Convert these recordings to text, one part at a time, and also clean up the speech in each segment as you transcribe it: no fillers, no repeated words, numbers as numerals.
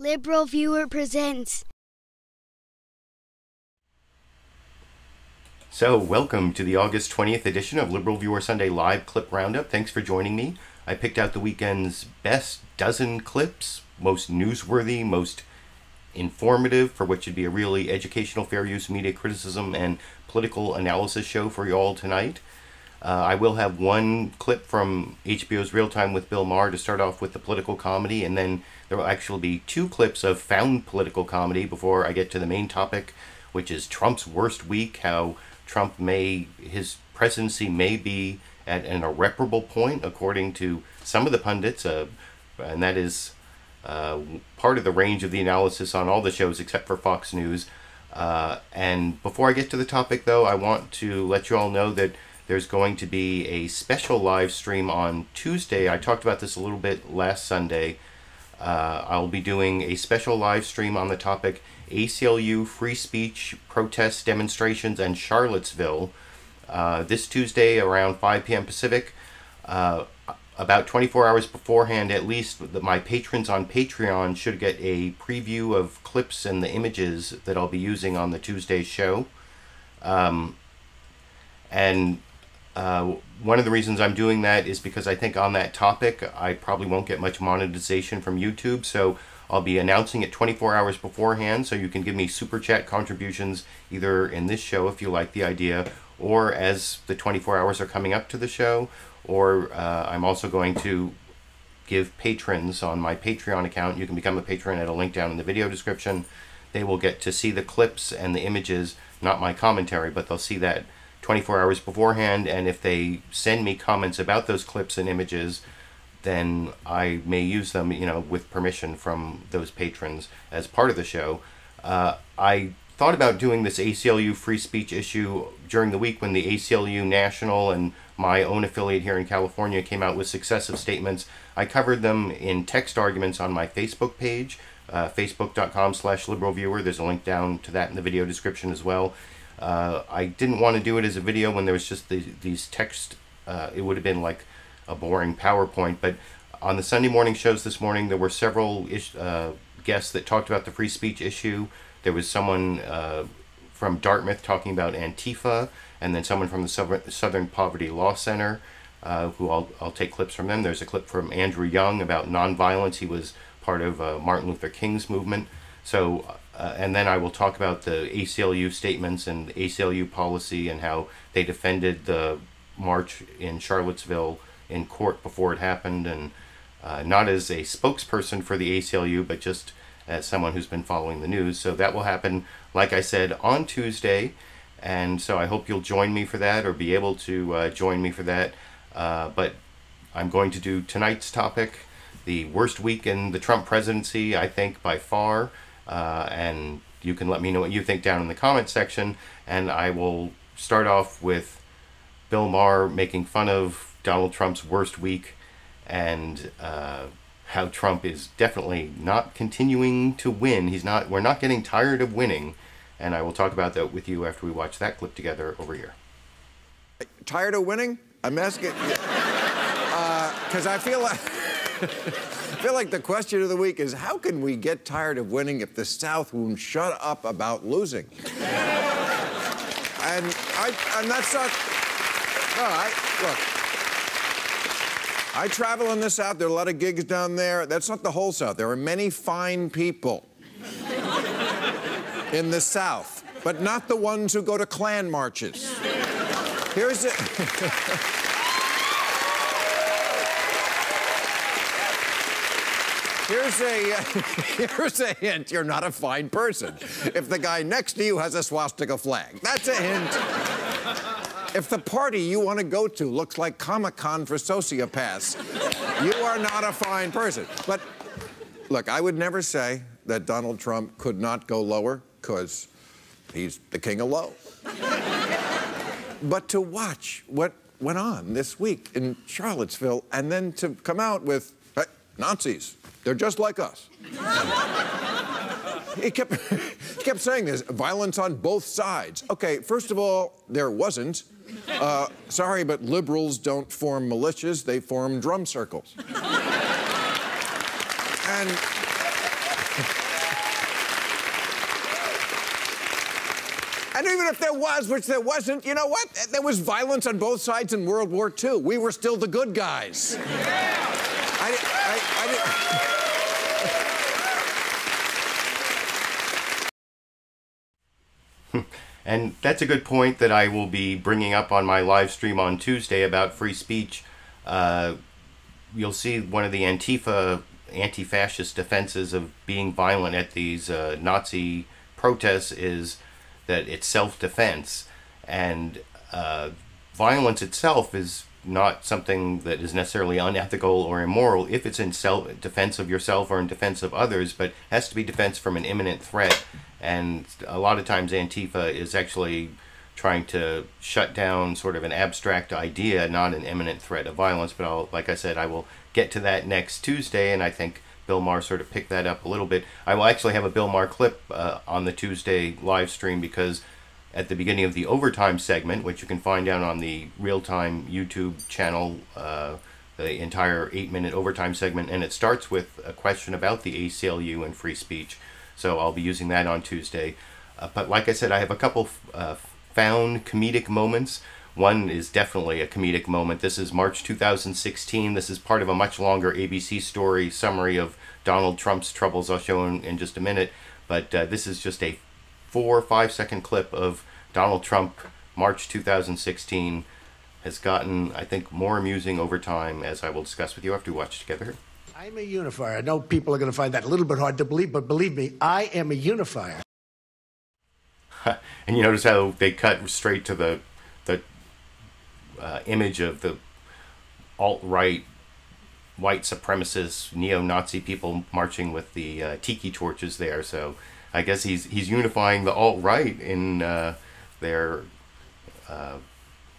LiberalViewer presents. So, welcome to the August 20th edition of LiberalViewer Sunday Live Clip Roundup. Thanks for joining me. I picked out the weekend's best dozen clips, most newsworthy, most informative, for which would be a really educational, fair use, media criticism, and political analysis show for you all tonight. I will have one clip from HBO's Real Time with Bill Maher to start off with the political comedy, and then there will actually be two clips of found political comedy before I get to the main topic, which is Trump's worst week, how his presidency may be at an irreparable point, according to some of the pundits, and that is part of the range of the analysis on all the shows except for Fox News. And before I get to the topic, though, I want to let you all know that there's going to be a special live stream on Tuesday. I talked about this a little bit last Sunday. I'll be doing a special live stream on the topic ACLU free speech protests, demonstrations, and Charlottesville this Tuesday around 5 p.m. Pacific. About 24 hours beforehand, at least, my patrons on Patreon should get a preview of clips and the images that I'll be using on the Tuesday show. One of the reasons I'm doing that is because I think on that topic I probably won't get much monetization from YouTube, so I'll be announcing it 24 hours beforehand, so you can give me super chat contributions either in this show if you like the idea, or as the 24 hours are coming up to the show, or I'm also going to give patrons on my Patreon account. You can become a patron at a link down in the video description. They will get to see the clips and the images, not my commentary, but they'll see that 24 hours beforehand, and if they send me comments about those clips and images, then I may use them, with permission from those patrons as part of the show. I thought about doing this ACLU free speech issue during the week when the ACLU National and my own affiliate here in California came out with successive statements. I covered them in text arguments on my Facebook page, facebook.com/liberalviewer. There's a link down to that in the video description as well. I didn't want to do it as a video when there was just these text. It would have been like a boring PowerPoint, but on the Sunday morning shows this morning, there were several guests that talked about the free speech issue. There was someone from Dartmouth talking about Antifa, and then someone from the Southern Poverty Law Center, who I'll take clips from them. There's a clip from Andrew Young about nonviolence. He was part of Martin Luther King's movement. So, and then I will talk about the ACLU statements and the ACLU policy and how they defended the march in Charlottesville in court before it happened, and not as a spokesperson for the ACLU, but just as someone who's been following the news. So that will happen, like I said, on Tuesday, and so I hope you'll join me for that, or be able to join me for that. But I'm going to do tonight's topic, the worst week in the Trump presidency, I think, by far. And you can let me know what you think down in the comment section, and I will start off with Bill Maher making fun of Donald Trump's worst week, and how Trump is definitely not continuing to win. We're not getting tired of winning, and I will talk about that with you after we watch that clip together over here. Tired of winning? I'm asking, because I feel like the question of the week is, how can we get tired of winning if the South won't shut up about losing? And that's not. Look, I travel in the South. There are a lot of gigs down there. That's not the whole South. There are many fine people in the South, but not the ones who go to Klan marches. Here's it. Here's a hint. You're not a fine person if the guy next to you has a swastika flag. That's a hint. If the party you want to go to looks like Comic-Con for sociopaths, you are not a fine person. But look, I would never say that Donald Trump could not go lower, because he's the king of low. But to watch what went on this week in Charlottesville, and then to come out with, hey, Nazis, they're just like us. He kept saying this, violence on both sides. Okay, first of all, there wasn't. Sorry, but liberals don't form militias, they form drum circles. And And even if there was, which there wasn't, you know what? There was violence on both sides in World War II. We were still the good guys. Yeah. And that's a good point that I will be bringing up on my live stream on Tuesday about free speech. You'll see one of the anti-fascist defenses of being violent at these Nazi protests is that it's self-defense. And violence itself is not something that is necessarily unethical or immoral if it's in defense of yourself or in defense of others, but has to be defense from an imminent threat. And a lot of times Antifa is actually trying to shut down sort of an abstract idea, not an imminent threat of violence. But like I said, I will get to that next Tuesday, and I think Bill Maher sort of picked that up a little bit. I will actually have a Bill Maher clip on the Tuesday live stream, because at the beginning of the overtime segment, which you can find out on the real-time YouTube channel, the entire 8-minute overtime segment, and it starts with a question about the ACLU and free speech. So I'll be using that on Tuesday. But like I said, I have a couple found comedic moments. One is definitely a comedic moment. This is March 2016. This is part of a much longer ABC story summary of Donald Trump's troubles. I'll show in just a minute. But this is just a 4 or 5 second clip of Donald Trump, March 2016. Has gotten, I think, more amusing over time, as I will discuss with you after we watch together. I'm a unifier. I know people are going to find that a little bit hard to believe, but believe me, I am a unifier. And you notice how they cut straight to the image of the alt-right white supremacist neo-Nazi people marching with the tiki torches there. So I guess he's unifying the alt-right in their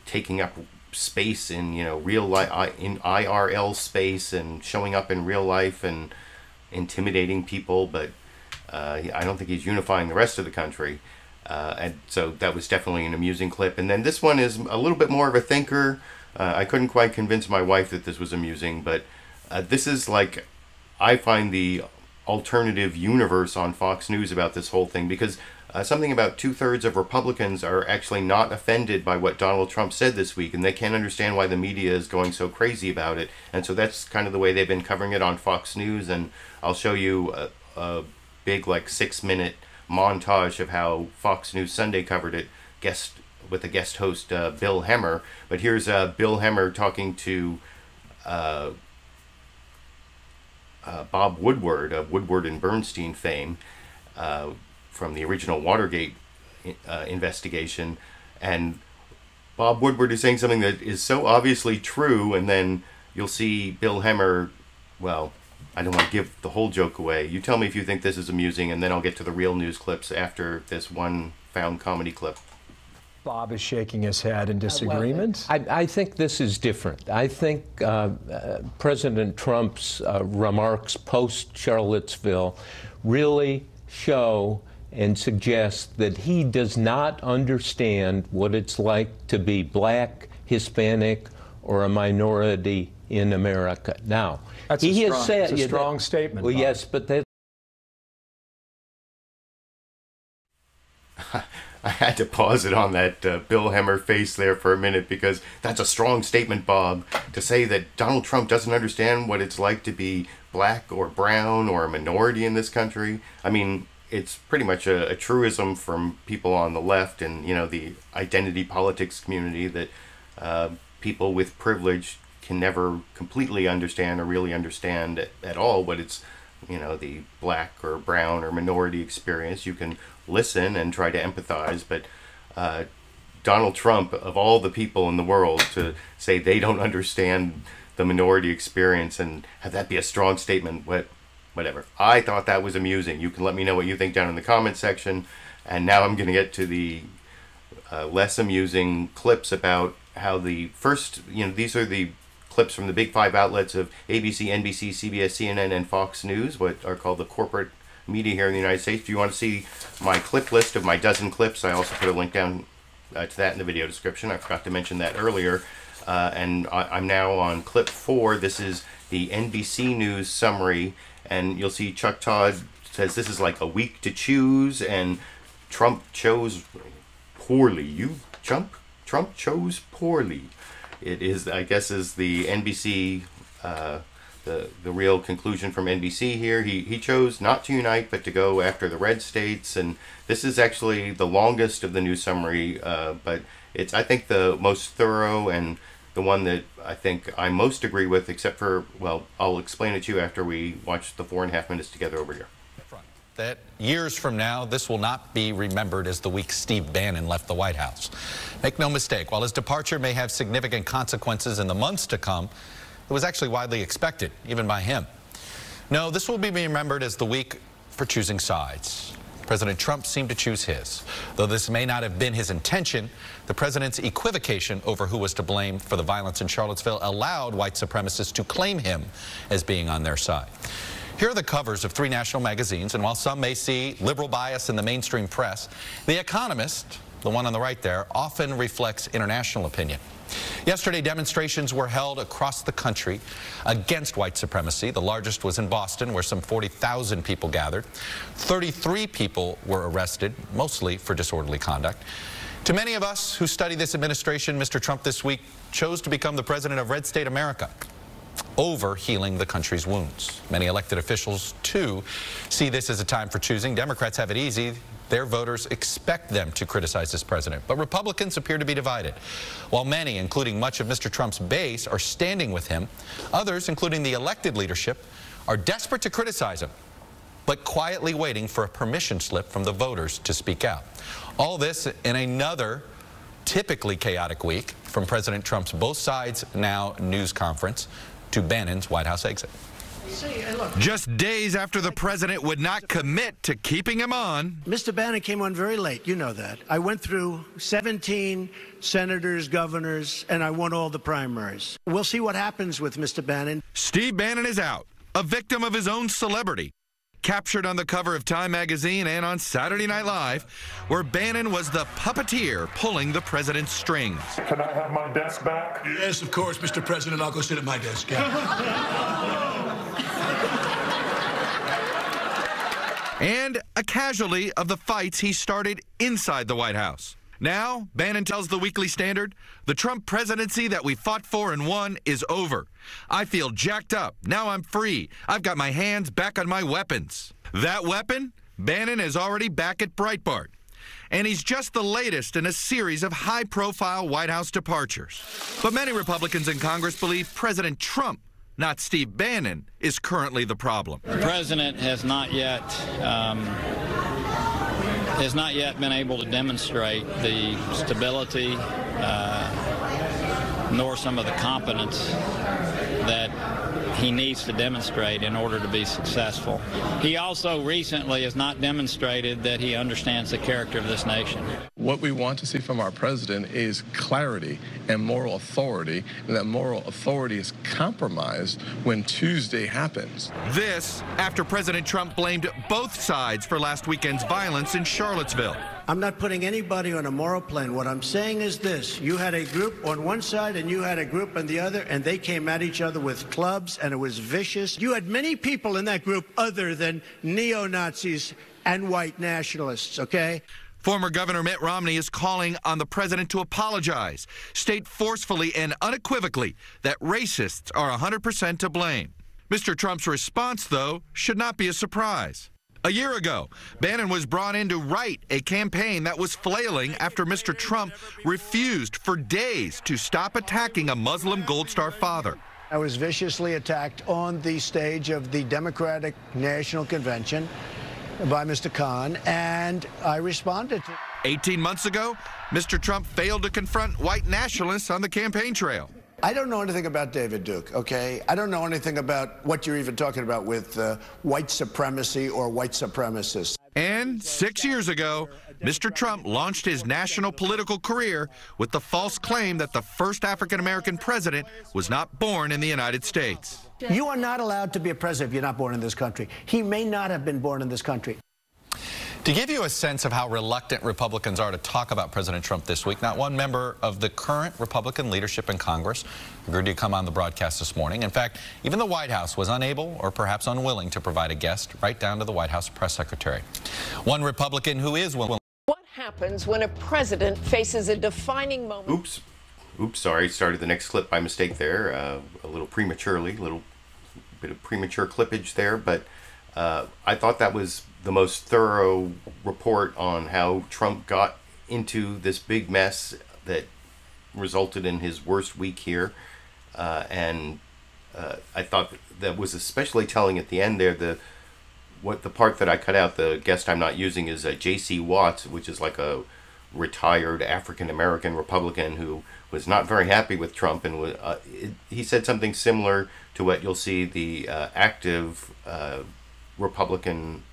taking up space in real life, in IRL space, and showing up in real life and intimidating people. But I don't think he's unifying the rest of the country. And so that was definitely an amusing clip. And then this one is a little bit more of a thinker. I couldn't quite convince my wife that this was amusing, but this is like, I find the alternative universe on Fox News about this whole thing, because something about 2/3 of Republicans are actually not offended by what Donald Trump said this week, and they can't understand why the media is going so crazy about it. And so that's kind of the way they've been covering it on Fox News. And I'll show you a big, like, 6-minute montage of how Fox News Sunday covered it, with a guest host, Bill Maher. But here's Bill Maher talking to Bob Woodward of Woodward and Bernstein fame, from the original Watergate investigation. And Bob Woodward is saying something that is so obviously true, and then you'll see Bill Maher, well, I don't want to give the whole joke away. You tell me if you think this is amusing, and then I'll get to the real news clips after this one found comedy clip. Bob is shaking his head in disagreement. I think this is different. I think President Trump's remarks post-Charlottesville really show and suggest that he does not understand what it's like to be black, Hispanic, or a minority in America. Now, that's a strong statement. Well, Bob. yes, but that. I had to pause it on that Bill Maher face there for a minute, because that's a strong statement, Bob, to say that Donald Trump doesn't understand what it's like to be black or brown or a minority in this country. I mean, it's pretty much a truism from people on the left and, the identity politics community that people with privilege can never completely understand or really understand at all what it's, the black or brown or minority experience. You can listen and try to empathize, but Donald Trump, of all the people in the world, to say they don't understand the minority experience and have that be a strong statement, whatever. I thought that was amusing. You can let me know what you think down in the comment section. And now I'm going to get to the less amusing clips about how the first, these are the clips from the big 5 outlets of ABC, NBC, CBS, CNN, and Fox News, what are called the corporate media here in the United States. If you want to see my clip list of my dozen clips, I also put a link down to that in the video description. I forgot to mention that earlier. And I'm now on clip 4. This is the NBC News summary, and you'll see Chuck Todd says this is like a week to choose, and Trump chose poorly. Trump chose poorly. It is, I guess, is the NBC, the real conclusion from NBC here. He chose not to unite, but to go after the red states, and this is actually the longest of the news summary, but it's, I think, the most thorough and the one that I think I most agree with, except for, well, I'll explain it to you after we watch the 4.5 minutes together over here. That years from now, this will not be remembered as the week Steve Bannon left the White House. Make no mistake, while his departure may have significant consequences in the months to come, it was actually widely expected, even by him. No, this will be remembered as the week for choosing sides. President Trump seemed to choose his. Though this may not have been his intention, the president's equivocation over who was to blame for the violence in Charlottesville allowed white supremacists to claim him as being on their side. Here are the covers of 3 national magazines, and while some may see liberal bias in the mainstream press, The Economist, the one on the right there, often reflects international opinion. Yesterday, demonstrations were held across the country against white supremacy. The largest was in Boston, where some 40,000 people gathered. 33 people were arrested, mostly for disorderly conduct. To many of us who study this administration, Mr. Trump this week chose to become the president of Red State America over healing the country's wounds. Many elected officials, too, see this as a time for choosing. Democrats have it easy. Their voters expect them to criticize this president. But Republicans appear to be divided. While many, including much of Mr. Trump's base, are standing with him, others, including the elected leadership, are desperate to criticize him, but quietly waiting for a permission slip from the voters to speak out. All this in another typically chaotic week, from President Trump's Both Sides Now news conference to Bannon's White House exit. Just days after the president would not commit to keeping him on. Mr. Bannon came on very late, you know that. I went through 17 senators, governors, and I won all the primaries. We'll see what happens with Mr. Bannon. Steve Bannon is out, a victim of his own celebrity. Captured on the cover of Time magazine and on Saturday Night Live, where Bannon was the puppeteer pulling the president's strings. Can I have my desk back? Yes, of course, Mr. President. I'll go sit at my desk. And a casualty of the fights he started inside the White House. Now, Bannon tells the Weekly Standard, the Trump presidency that we fought for and won is over. I feel jacked up. Now I'm free. I've got my hands back on my weapons. That weapon? Bannon is already back at Breitbart. And he's just the latest in a series of high-profile White House departures. But many Republicans in Congress believe President Trump, not Steve Bannon, is currently the problem. The president has not yet been able to demonstrate the stability nor some of the competence that he needs to demonstrate in order to be successful. He also recently has not demonstrated that he understands the character of this nation. What we want to see from our president is clarity and moral authority, and that moral authority is compromised when Tuesday happens. This after President Trump blamed both sides for last weekend's violence in Charlottesville. I'm not putting anybody on a moral plane. What I'm saying is this. You had a group on one side and you had a group on the other, and they came at each other with clubs, and it was vicious. You had many people in that group other than neo-Nazis and white nationalists, okay? Former Governor Mitt Romney is calling on the president to apologize, state forcefully and unequivocally that racists are 100% to blame. Mr. Trump's response, though, should not be a surprise. A year ago, Bannon was brought in to write a campaign that was flailing after Mr. Trump refused for days to stop attacking a Muslim Gold Star father. I was viciously attacked on the stage of the Democratic National Convention by Mr. Kaine, and I responded to it. 18 months ago, Mr. Trump failed to confront white nationalists on the campaign trail. I don't know anything about David Duke, okay? I don't know anything about what you're even talking about with white supremacy or white supremacists. And 6 years ago, Mr. Trump launched his national political career with the false claim that the first African-American president was not born in the United States. You are not allowed to be a president if you're not born in this country. He may not have been born in this country. To give you a sense of how reluctant Republicans are to talk about President Trump this week, not one member of the current Republican leadership in Congress agreed to come on the broadcast this morning. In fact, even the White House was unable or perhaps unwilling to provide a guest, right down to the White House press secretary. One Republican who is willing. What happens when a president faces a defining moment? Oops, sorry, started the next clip by mistake there, a little prematurely, a little bit of premature clippage there, but I thought that was the most thorough report on how Trump got into this big mess that resulted in his worst week here, and I thought that was especially telling at the end there. The part that I cut out, the guest I'm not using, is J.C. Watts, which is like a retired African-American Republican who was not very happy with Trump, and he said something similar to what you'll see the active Republican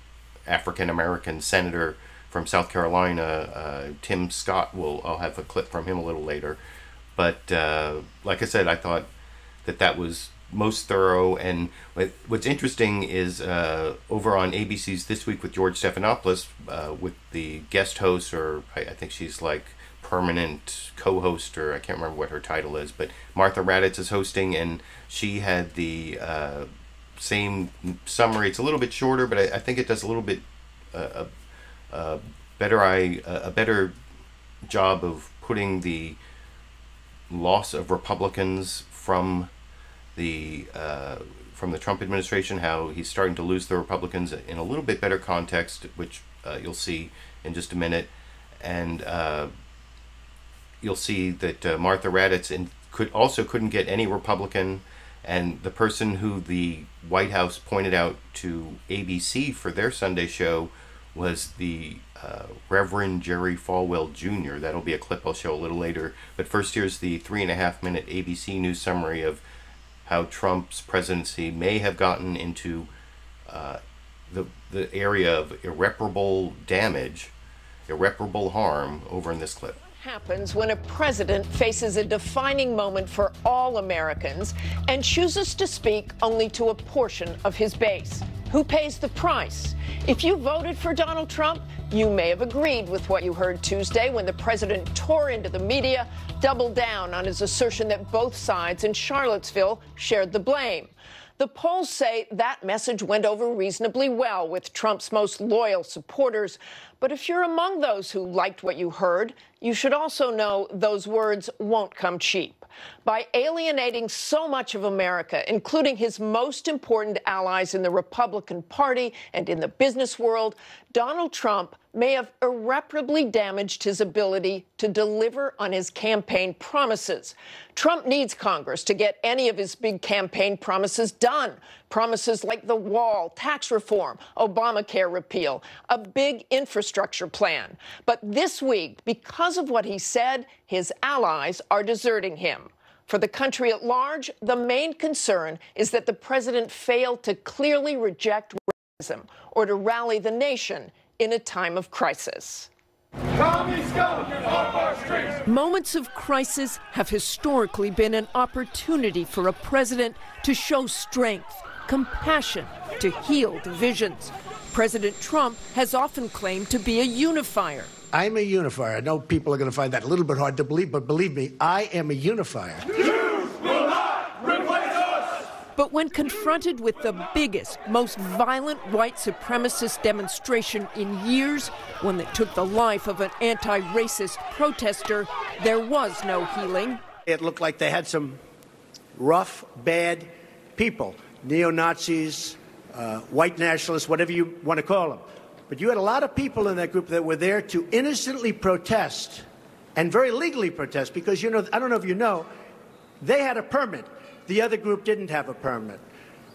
African-American senator from South Carolina, Tim Scott. I'll have a clip from him a little later. But like I said, I thought that was most thorough. And what's interesting is over on ABC's This Week with George Stephanopoulos, with the guest host, or I think she's like permanent co-host, or I can't remember what her title is, but Martha Raddatz is hosting, and she had the same summary. It's a little bit shorter, but I think it does a little bit a better job of putting the loss of Republicans from the Trump administration, how he's starting to lose the Republicans, in a little bit better context, which you'll see in just a minute. And you'll see that Martha Raddatz couldn't get any Republican, and the person who the White House pointed out to ABC for their Sunday show was the Reverend Jerry Falwell Jr. That'll be a clip I'll show a little later. But first, here's the 3.5-minute ABC News summary of how Trump's presidency may have gotten into the area of irreparable damage, irreparable harm, over in this clip. What happens when a president faces a defining moment for all Americans and chooses to speak only to a portion of his base? Who pays the price? If you voted for Donald Trump, you may have agreed with what you heard Tuesday when the president tore into the media, doubled down on his assertion that both sides in Charlottesville shared the blame. The polls say that message went over reasonably well with Trump's most loyal supporters. But if you're among those who liked what you heard, you should also know those words won't come cheap. By alienating so much of America, including his most important allies in the Republican Party and in the business world, Donald Trump may have irreparably damaged his ability to deliver on his campaign promises. Trump needs Congress to get any of his big campaign promises done. Promises like the wall, tax reform, Obamacare repeal, a big infrastructure plan. But this week, because of what he said, his allies are deserting him. For the country at large, the main concern is that the president failed to clearly reject racism or to rally the nation in a time of crisis. Moments of crisis have historically been an opportunity for a president to show strength, compassion, to heal divisions. President Trump has often claimed to be a unifier. I'm a unifier. I know people are going to find that a little bit hard to believe, but believe me, I am a unifier. Jews will not replace us! But when confronted with the biggest, most violent white supremacist demonstration in years, one that took the life of an anti-racist protester, there was no healing. It looked like they had some rough, bad people, neo-Nazis, white nationalists, whatever you want to call them. But you had a lot of people in that group that were there to innocently protest, and very legally protest, because, you know, I don't know if you know, they had a permit. The other group didn't have a permit.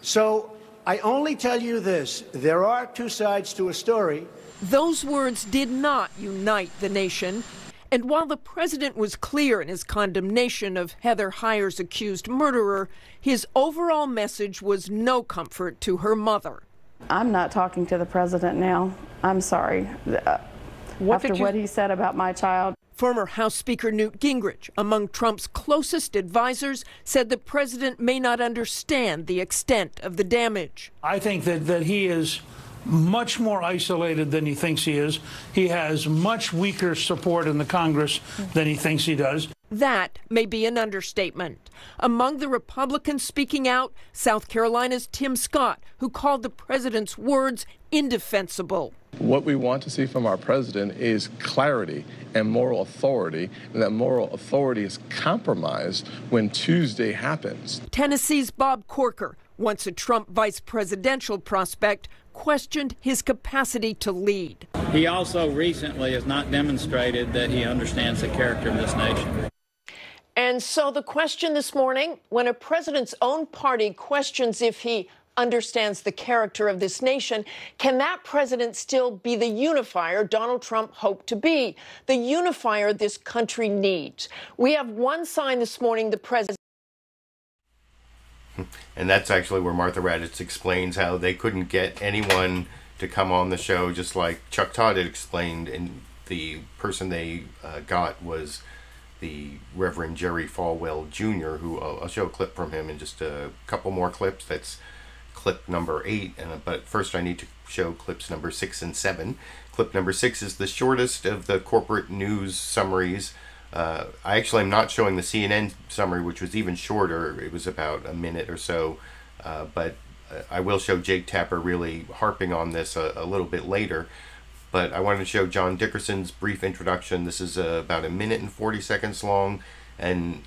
So I only tell you this, there are two sides to a story. Those words did not unite the nation. And while the president was clear in his condemnation of Heather Heyer's accused murderer, his overall message was no comfort to her mother. I'm not talking to the president now. I'm sorry. After what he said about my child. Former House Speaker Newt Gingrich, among Trump's closest advisors, said the president may not understand the extent of the damage. I think that he is much more isolated than he thinks he is. He has much weaker support in the Congress than he thinks he does. That may be an understatement. Among the Republicans speaking out, South Carolina's Tim Scott, who called the president's words indefensible. What we want to see from our president is clarity and moral authority, and that moral authority is compromised when Tuesday happens. Tennessee's Bob Corker, once a Trump vice presidential prospect, questioned his capacity to lead. He also recently has not demonstrated that he understands the character of this nation. And so the question this morning, when a president's own party questions if he understands the character of this nation, can that president still be the unifier Donald Trump hoped to be, the unifier this country needs? We have one sign this morning, the president. And that's actually where Martha Raddatz explains how they couldn't get anyone to come on the show, just like Chuck Todd had explained, and the person they got was the Reverend Jerry Falwell Jr., who I'll show a clip from him in just a couple more clips. That's clip number 8, but first I need to show clips number 6 and 7. Clip number 6 is the shortest of the corporate news summaries. I actually am not showing the CNN summary, which was even shorter. It was about a minute or so, but I will show Jake Tapper really harping on this a little bit later. But I wanted to show John Dickerson's brief introduction. This is about a minute and 40 seconds long, and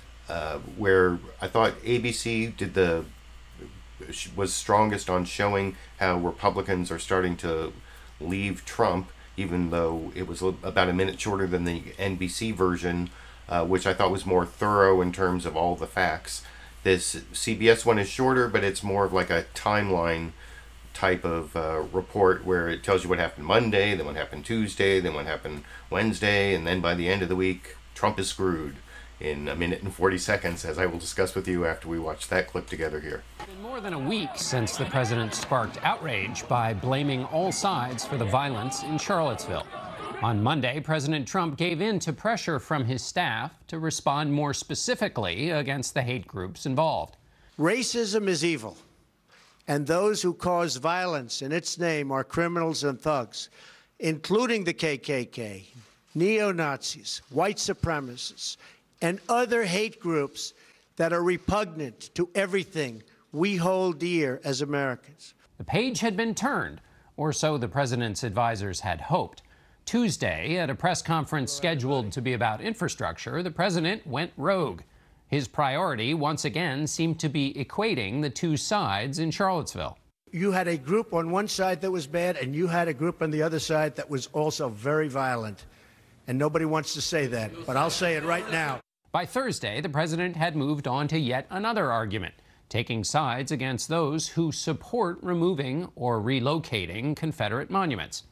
where I thought ABC was strongest on showing how Republicans are starting to leave Trump, even though it was about a minute shorter than the NBC version, which I thought was more thorough in terms of all the facts. This CBS one is shorter, but it's more of like a timeline type of report where it tells you what happened Monday, then what happened Tuesday, then what happened Wednesday, and then by the end of the week, Trump is screwed in a minute and 40 seconds, as I will discuss with you after we watch that clip together here. It's been more than a week since the president sparked outrage by blaming all sides for the violence in Charlottesville. On Monday, President Trump gave in to pressure from his staff to respond more specifically against the hate groups involved. Racism is evil, and those who cause violence in its name are criminals and thugs, including the KKK, neo-Nazis, white supremacists, and other hate groups that are repugnant to everything we hold dear as Americans. The page had been turned, or so the president's advisors had hoped. Tuesday, at a press conference scheduled to be about infrastructure, the president went rogue. His priority, once again, seemed to be equating the two sides in Charlottesville. You had a group on one side that was bad, and you had a group on the other side that was also very violent. And nobody wants to say that, but I'll say it right now. By Thursday, the president had moved on to yet another argument, taking sides against those who support removing or relocating Confederate monuments.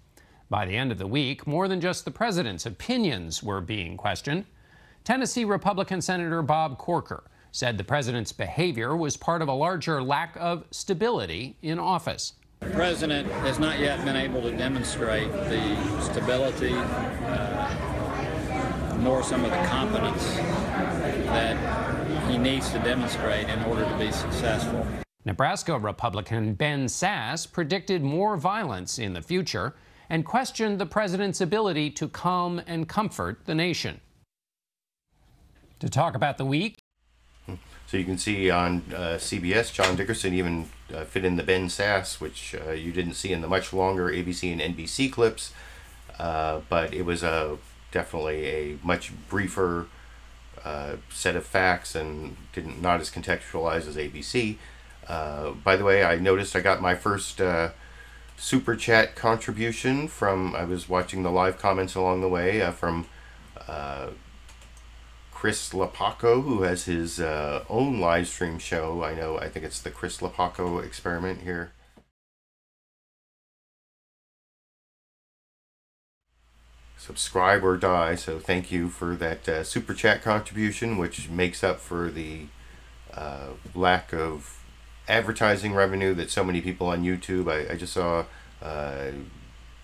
By the end of the week, more than just the president's opinions were being questioned. Tennessee Republican Senator Bob Corker said the president's behavior was part of a larger lack of stability in office. The president has not yet been able to demonstrate the stability, nor some of the competence that he needs to demonstrate in order to be successful. Nebraska Republican Ben Sasse predicted more violence in the future and questioned the president's ability to calm and comfort the nation. To talk about the week. So you can see on CBS, John Dickerson even fit in the Ben Sasse, which you didn't see in the much longer ABC and NBC clips, but it was definitely a much briefer set of facts and not as contextualized as ABC. By the way, I noticed I got my first super chat contribution from, I was watching the live comments along the way, from Chris Lapaco, who has his own live stream show. I think it's the Chris Lapaco Experiment here. Subscribe or die. So thank you for that super chat contribution, which makes up for the lack of advertising revenue that so many people on YouTube. I just saw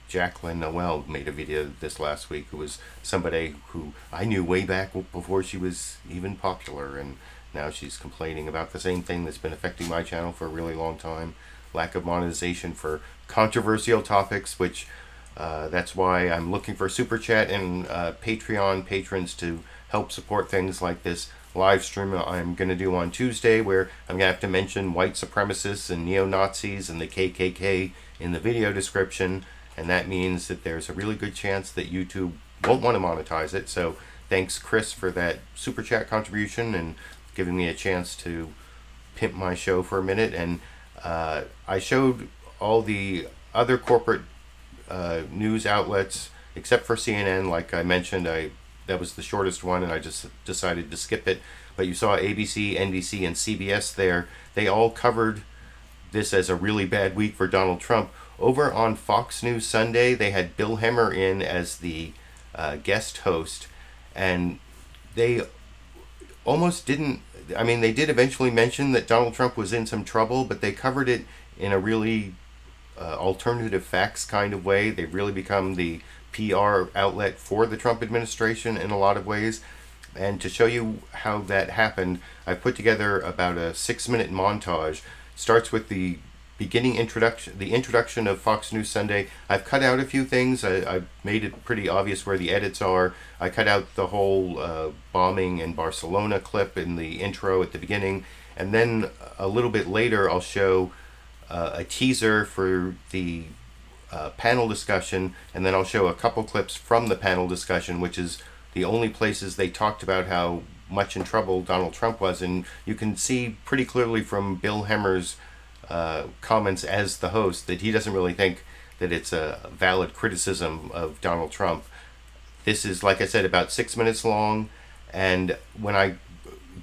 Jacqueline Noel made a video this last week, who was somebody who I knew way back before she was even popular, and now she's complaining about the same thing that's been affecting my channel for a really long time: lack of monetization for controversial topics, which That's why I'm looking for Super Chat and Patreon patrons to help support things like this live stream I'm going to do on Tuesday, where I'm going to have to mention white supremacists and neo-Nazis and the KKK in the video description, and that means that there's a really good chance that YouTube won't want to monetize it. So thanks, Chris, for that Super Chat contribution and giving me a chance to pimp my show for a minute. And I showed all the other corporate news outlets except for CNN. Like I mentioned, that was the shortest one and I just decided to skip it. But you saw ABC, NBC, and CBS there. They all covered this as a really bad week for Donald Trump. Over on Fox News Sunday, they had Bill Maher in as the guest host, and they almost didn't, I mean, they did eventually mention that Donald Trump was in some trouble, but they covered it in a really alternative facts kind of way. They've really become the PR outlet for the Trump administration in a lot of ways. And to show you how that happened, I put together about a 6-minute montage. Starts with the beginning introduction, the introduction of Fox News Sunday. I've cut out a few things. I made it pretty obvious where the edits are. I cut out the whole bombing in Barcelona clip in the intro at the beginning. And then a little bit later, I'll show a teaser for the panel discussion, and then I'll show a couple clips from the panel discussion, which is the only places they talked about how much in trouble Donald Trump was. And you can see pretty clearly from Bill Maher's comments as the host that he doesn't really think that it's a valid criticism of Donald Trump. This is, like I said, about 6 minutes long, and when I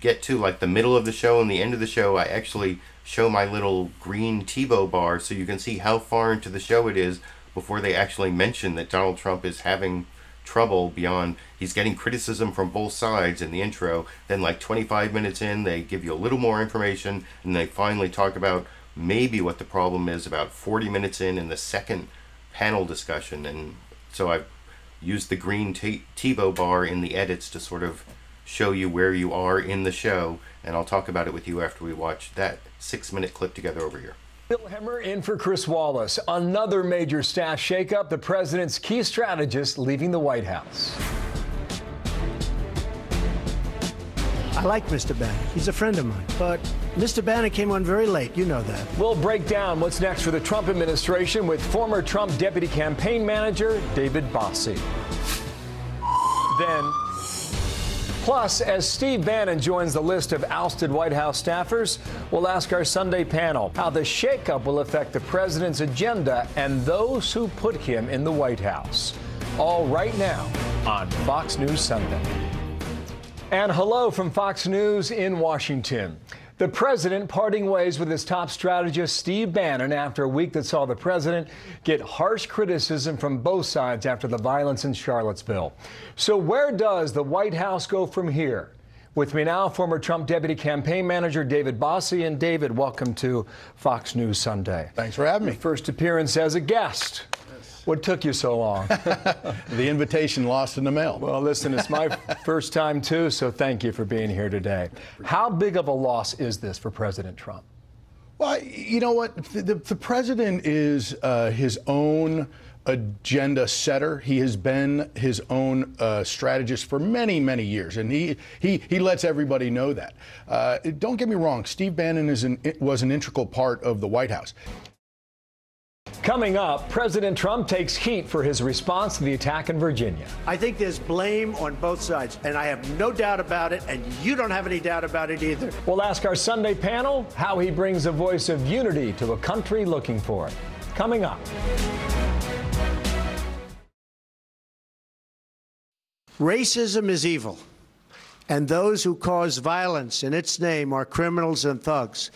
get to like the middle of the show and the end of the show, I actually show my little green TiVo bar so you can see how far into the show it is before they actually mention that Donald Trump is having trouble beyond, he's getting criticism from both sides in the intro. Then like 25 minutes in, they give you a little more information, and they finally talk about maybe what the problem is about 40 minutes in the second panel discussion. And so I've used the green TiVo bar in the edits to sort of show you where you are in the show, and I'll talk about it with you after we watch that 6-minute clip together over here. Bill Maher in for Chris Wallace. Another major staff shakeup, the president's key strategist leaving the White House. I like Mr. Bannon. He's a friend of mine. But Mr. Bannon came on very late. You know that. We'll break down what's next for the Trump administration with former Trump deputy campaign manager David Bossie. Then, plus, as Steve Bannon joins the list of ousted White House staffers, we'll ask our Sunday panel how the shakeup will affect the president's agenda and those who put him in the White House. All right now on Fox News Sunday. And hello from Fox News in Washington. The president parting ways with his top strategist, Steve Bannon, after a week that saw the president get harsh criticism from both sides after the violence in Charlottesville. So where does the White House go from here? With me now, former Trump deputy campaign manager David Bossie. And David, welcome to Fox News Sunday. Thanks for having me. Your first appearance as a guest. What took you so long? The invitation lost in the mail. Well, listen, it's my first time, too, so thank you for being here today. How big of a loss is this for President Trump? Well, you know what? The president is his own agenda setter. He has been his own strategist for many, many years, and he lets everybody know that. Don't get me wrong, Steve Bannon was an integral part of the White House. Coming up, President Trump takes heat for his response to the attack in Virginia. I think there's blame on both sides, and I have no doubt about it, and you don't have any doubt about it either. We'll ask our Sunday panel how he brings a voice of unity to a country looking for it. Coming up. Racism is evil, and those who cause violence in its name are criminals and thugs,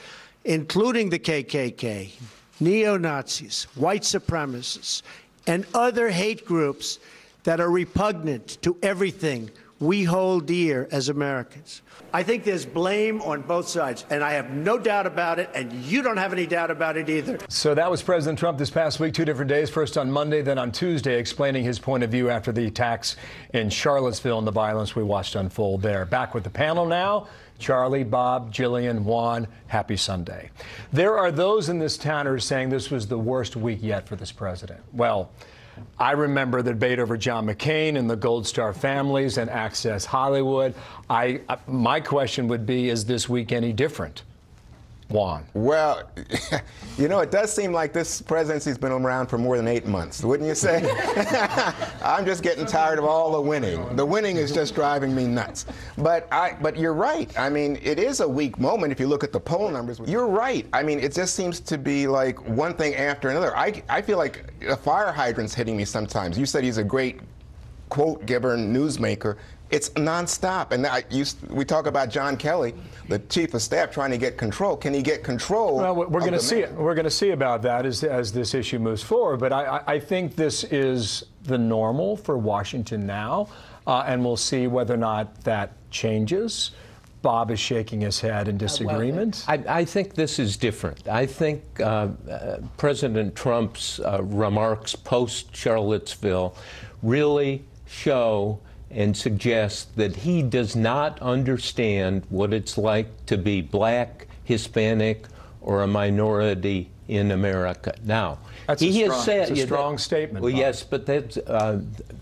including the KKK. Neo-Nazis, white supremacists, and other hate groups that are repugnant to everything we hold dear as Americans. I think there's blame on both sides, and I have no doubt about it, and you don't have any doubt about it either. So that was President Trump this past week, 2 different days, first on Monday, then on Tuesday, explaining his point of view after the attacks in Charlottesville and the violence we watched unfold there. Back with the panel now. Charlie, Bob, Jillian, Juan, happy Sunday. There are those in this town who are saying this was the worst week yet for this president. Well, I remember the debate over John McCain and the Gold Star families and Access Hollywood. My question would be, is this week any different? Juan. Well, you know, it does seem like this presidency's been around for more than 8 months, wouldn't you say? I'm just getting tired of all the winning. The winning is just driving me nuts. But you're right. I mean, it is a weak moment if you look at the poll numbers. You're right. I mean, it just seems to be like one thing after another. I feel like a fire hydrant's hitting me sometimes. You said he's a great quote giver and newsmaker. It's nonstop. And we talk about John Kelly, the chief of staff, trying to get control. Can he get control? Well, we're going to see. We're going to see about that as this issue moves forward. But I think this is the normal for Washington now, and we'll see whether or not that changes. Bob is shaking his head in disagreement. I think this is different. I think President Trump's remarks post-Charlottesville really show and suggest that he does not understand what it's like to be black, Hispanic, or a minority in America. Now, that's he has said a strong statement. Well, yes, but that's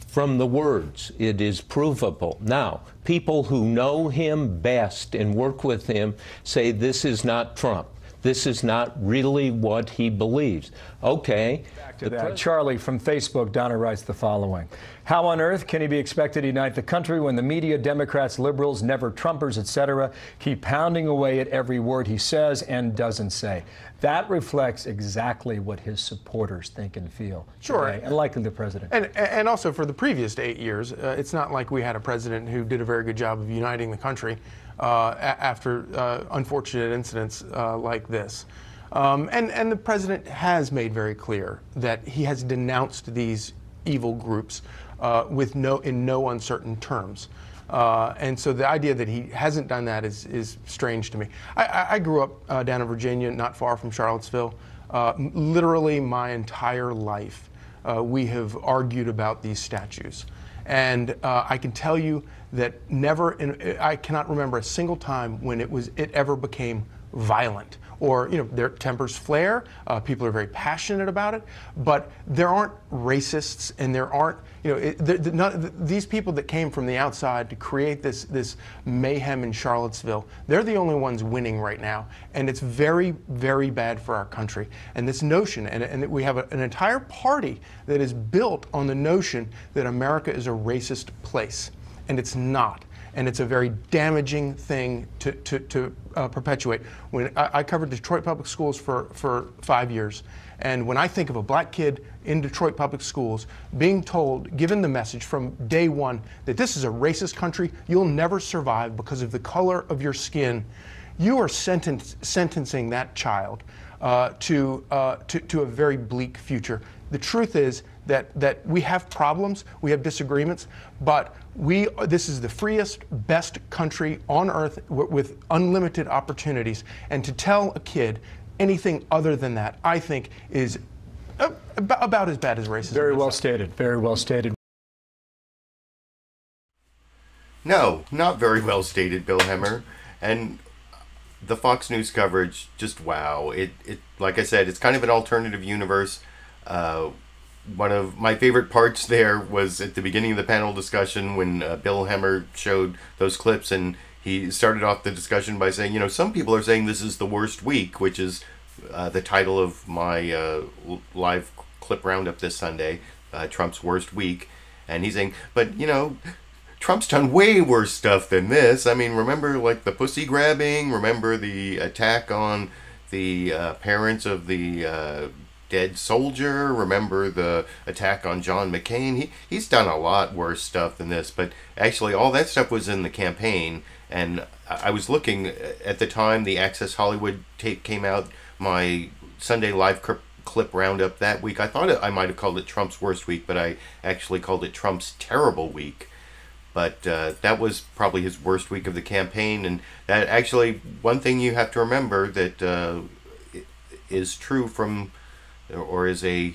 from the words. It is provable. Now, people who know him best and work with him say this is not Trump. This is not really what he believes. Okay. Back to that. Charlie from Facebook, Donna writes the following. How on earth can he be expected to unite the country when the media, Democrats, liberals, never Trumpers, etc., keep pounding away at every word he says and doesn't say? That reflects exactly what his supporters think and feel. Sure. Today, and likely the president. And also for the previous 8 years, it's not like we had a president who did a very good job of uniting the country after unfortunate incidents like this. And the president has made very clear that he has denounced these evil groups in no uncertain terms. And so the idea that he hasn't done that is strange to me. I grew up down in Virginia, not far from Charlottesville. Literally my entire life, we have argued about these statues. And I can tell you that I cannot remember a single time when it ever became violent, or their tempers flare. People are very passionate about it, but there aren't racists, and there aren't these people that came from the outside to create this mayhem in Charlottesville. They're the only ones winning right now, and it's very, very bad for our country. And this notion, and we have an entire party that is built on the notion that America is a racist place, and it's not. And it's a very damaging thing to perpetuate. When I covered Detroit Public Schools for 5 years, and when I think of a black kid in Detroit Public Schools being told, given the message from day one, that this is a racist country, you'll never survive because of the color of your skin, you are sentencing that child to a very bleak future. The truth is that we have problems, we have disagreements, but this is the freest, best country on earth with unlimited opportunities. And to tell a kid anything other than that, I think, is about as bad as racism. Very well stated. Very well stated. No, not very well stated, Bill Maher. And the Fox News coverage, just wow. It like I said, it's kind of an alternative universe. One of my favorite parts there was at the beginning of the panel discussion when Bill Maher showed those clips, and he started off the discussion by saying, some people are saying this is the worst week, which is the title of my live clip roundup this Sunday, Trump's worst week. And he's saying, but, Trump's done way worse stuff than this. I mean, remember, like, the pussy grabbing? Remember the attack on the parents of the dead soldier? Remember the attack on John McCain? He's done a lot worse stuff than this. But actually, all that stuff was in the campaign. And I was looking at the time the Access Hollywood tape came out, my Sunday live clip roundup that week. I thought I might have called it Trump's worst week, but I actually called it Trump's terrible week. But that was probably his worst week of the campaign. And that actually, one thing you have to remember that is true from, or is a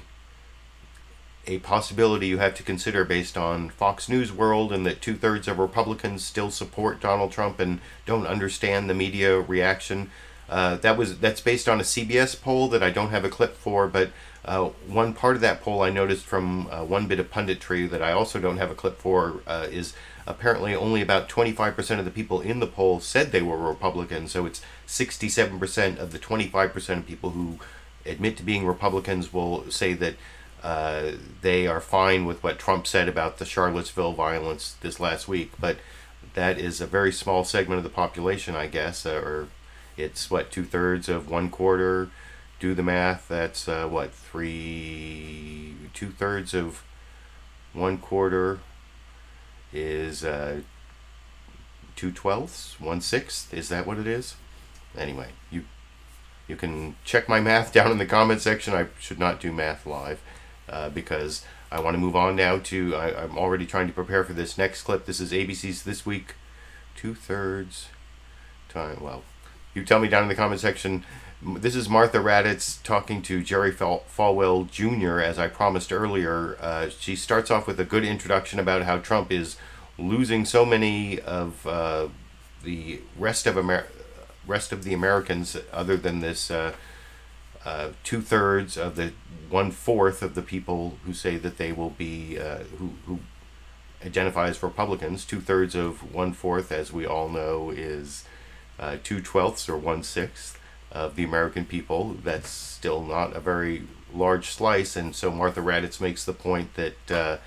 possibility you have to consider based on Fox News world, and that 2/3 of Republicans still support Donald Trump and don't understand the media reaction. That's based on a CBS poll that I don't have a clip for, but one part of that poll I noticed from one bit of punditry that I also don't have a clip for is apparently only about 25% of the people in the poll said they were Republican, so it's 67% of the 25% of people who admit to being Republicans will say that they are fine with what Trump said about the Charlottesville violence this last week, but that is a very small segment of the population, I guess, or it's what, 2/3 of 1/4. Do the math. That's what, 2/3 of 1/4 is 2/12, 1/6. Is that what it is? Anyway, you can check my math down in the comment section. I should not do math live because I want to move on now to. I'm already trying to prepare for this next clip. This is ABC's This Week. 2/3 time. Well, you tell me down in the comment section. This is Martha Raddatz talking to Jerry Falwell Jr. as I promised earlier. She starts off with a good introduction about how Trump is losing so many of the rest of the Americans, other than this 2/3 of the 1/4 of the people who say that they will be who identify as Republicans. 2/3 of 1/4, as we all know, is 2/12 or 1/6 of the American people. That's still not a very large slice, and so Martha Raddatz makes the point that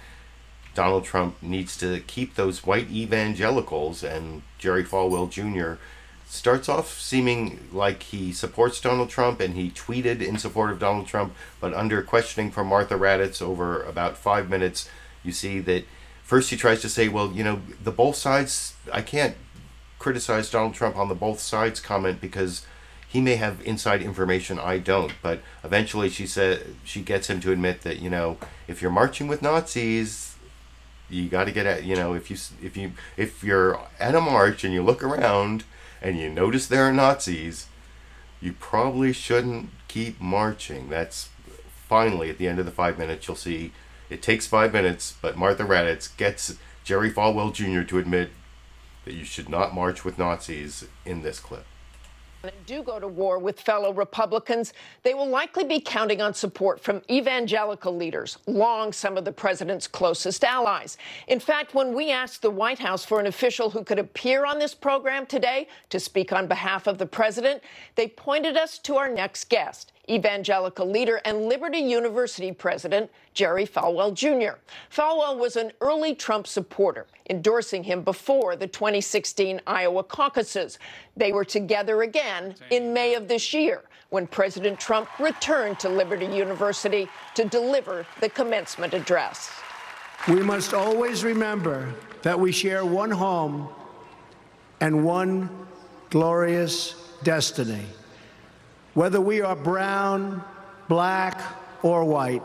Donald Trump needs to keep those white evangelicals, and Jerry Falwell Jr. starts off seeming like he supports Donald Trump, and he tweeted in support of Donald Trump, but under questioning from Martha Raddatz over about 5 minutes, you see that first he tries to say, well, you know, the both sides, I can't criticize Donald Trump on the both sides comment because he may have inside information I don't, but eventually she gets him to admit that, you know, if you're marching with Nazis, you got to get at, you know, if you're at a march and you look around and you notice there are Nazis, you probably shouldn't keep marching. That's finally at the end of the 5 minutes. You'll see it takes 5 minutes, but Martha Raddatz gets Jerry Falwell Jr. to admit that you should not march with Nazis in this clip. Do go to war with fellow Republicans, they will likely be counting on support from evangelical leaders, long some of the president's closest allies. In fact, when we asked the White House for an official who could appear on this program today to speak on behalf of the president, they pointed us to our next guest, evangelical leader and Liberty University president Jerry Falwell Jr. Falwell was an early Trump supporter, endorsing him before the 2016 Iowa caucuses. They were together again in May of this year when President Trump returned to Liberty University to deliver the commencement address. We must always remember that we share one home and one glorious destiny. Whether we are brown, black, or white,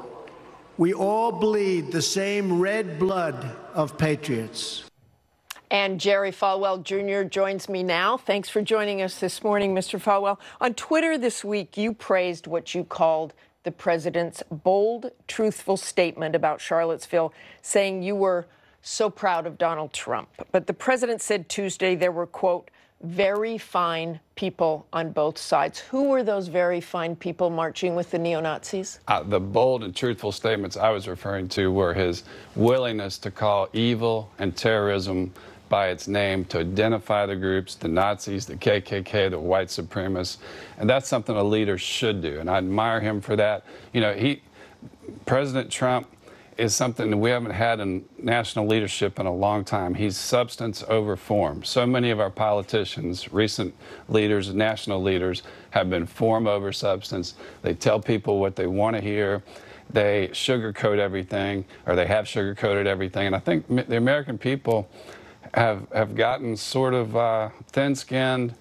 we all bleed the same red blood of patriots. And Jerry Falwell Jr. joins me now. Thanks for joining us this morning, Mr. Falwell. On Twitter this week, you praised what you called the president's bold, truthful statement about Charlottesville, saying you were so proud of Donald Trump. But the president said Tuesday there were, quote, very fine people on both sides. Who were those very fine people marching with the neo-Nazis? The bold and truthful statements I was referring to were his willingness to call evil and terrorism by its name, to identify the groups, the Nazis, the KKK, the white supremacists, and that's something a leader should do, and I admire him for that. You know, President Trump is something that we haven't had in national leadership in a long time. He's substance over form. So many of our politicians, recent leaders, national leaders, have been form over substance. They tell people what they want to hear. They sugarcoat everything, or they have sugarcoated everything. And I think the American people have gotten sort of thin-skinned,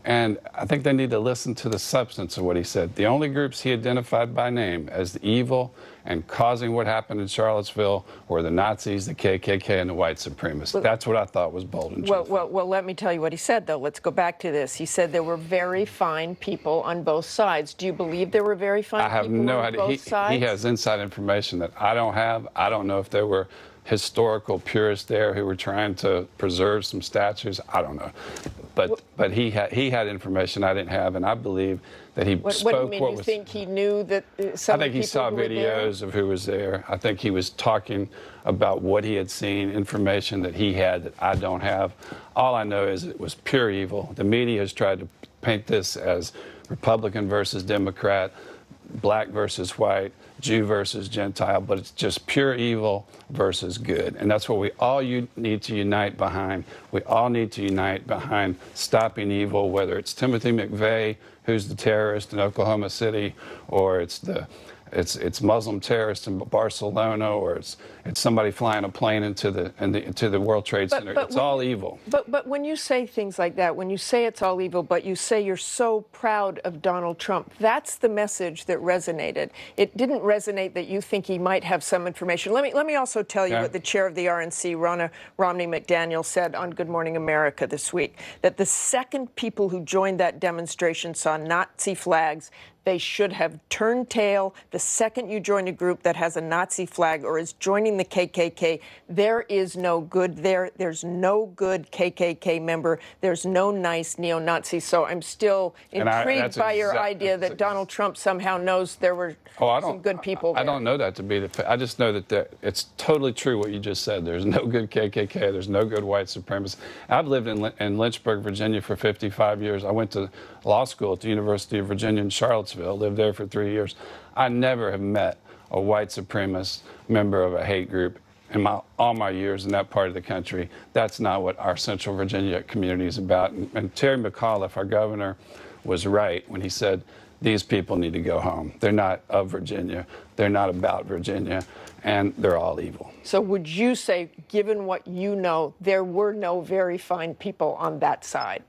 and I think they need to listen to the substance of what he said. The only groups he identified by name as the evil and causing what happened in Charlottesville were the Nazis, the KKK, and the white supremacists. That's what I thought was bold and truthful. Well, let me tell you what he said, though. Let's go back to this. He said there were very fine people on both sides. Do you believe there were very fine people on both sides? He has inside information that I don't have. I don't know if there were historical purists there who were trying to preserve some statues. I don't know. But he had information I didn't have, and I believe that he spoke what do you mean? You think he knew that some I think he saw videos of who was there. I think he was talking about what he had seen, information that he had that I don't have. All I know is it was pure evil. The media has tried to paint this as Republican versus Democrat, black versus white, Jew versus Gentile, but it's just pure evil versus good. And that's what we all need to unite behind. We all need to unite behind stopping evil, whether it's Timothy McVeigh, who's the terrorist in Oklahoma City, or it's Muslim terrorists in Barcelona, or it's somebody flying a plane into the World Trade Center. It's all evil. But when you say things like that, when you say it's all evil, but you say you're so proud of Donald Trump, that's the message that resonated. It didn't resonate that you think he might have some information. Let me also tell you what the chair of the RNC, Romney McDaniel, said on Good Morning America this week, that the second people who joined that demonstration saw Nazi flags, they should have turned tail. The second you join a group that has a Nazi flag or is joining the KKK, there is no good there. There's no good KKK member. There's no nice neo-Nazi. So I'm still intrigued by your idea that Donald Trump somehow knows there were some good people there. I don't know that to be the I just know that it's totally true what you just said. There's no good KKK. There's no good white supremacists. I've lived in Lynchburg, Virginia for 55 years. I went to law school at the University of Virginia in Charlottesville, lived there for 3 years. I never have met a white supremacist member of a hate group in all my years in that part of the country. That's not what our Central Virginia community is about. And Terry McAuliffe, our governor, was right when he said, these people need to go home. They're not of Virginia. They're not about Virginia. And they're all evil. So would you say, given what you know, there were no very fine people on that side,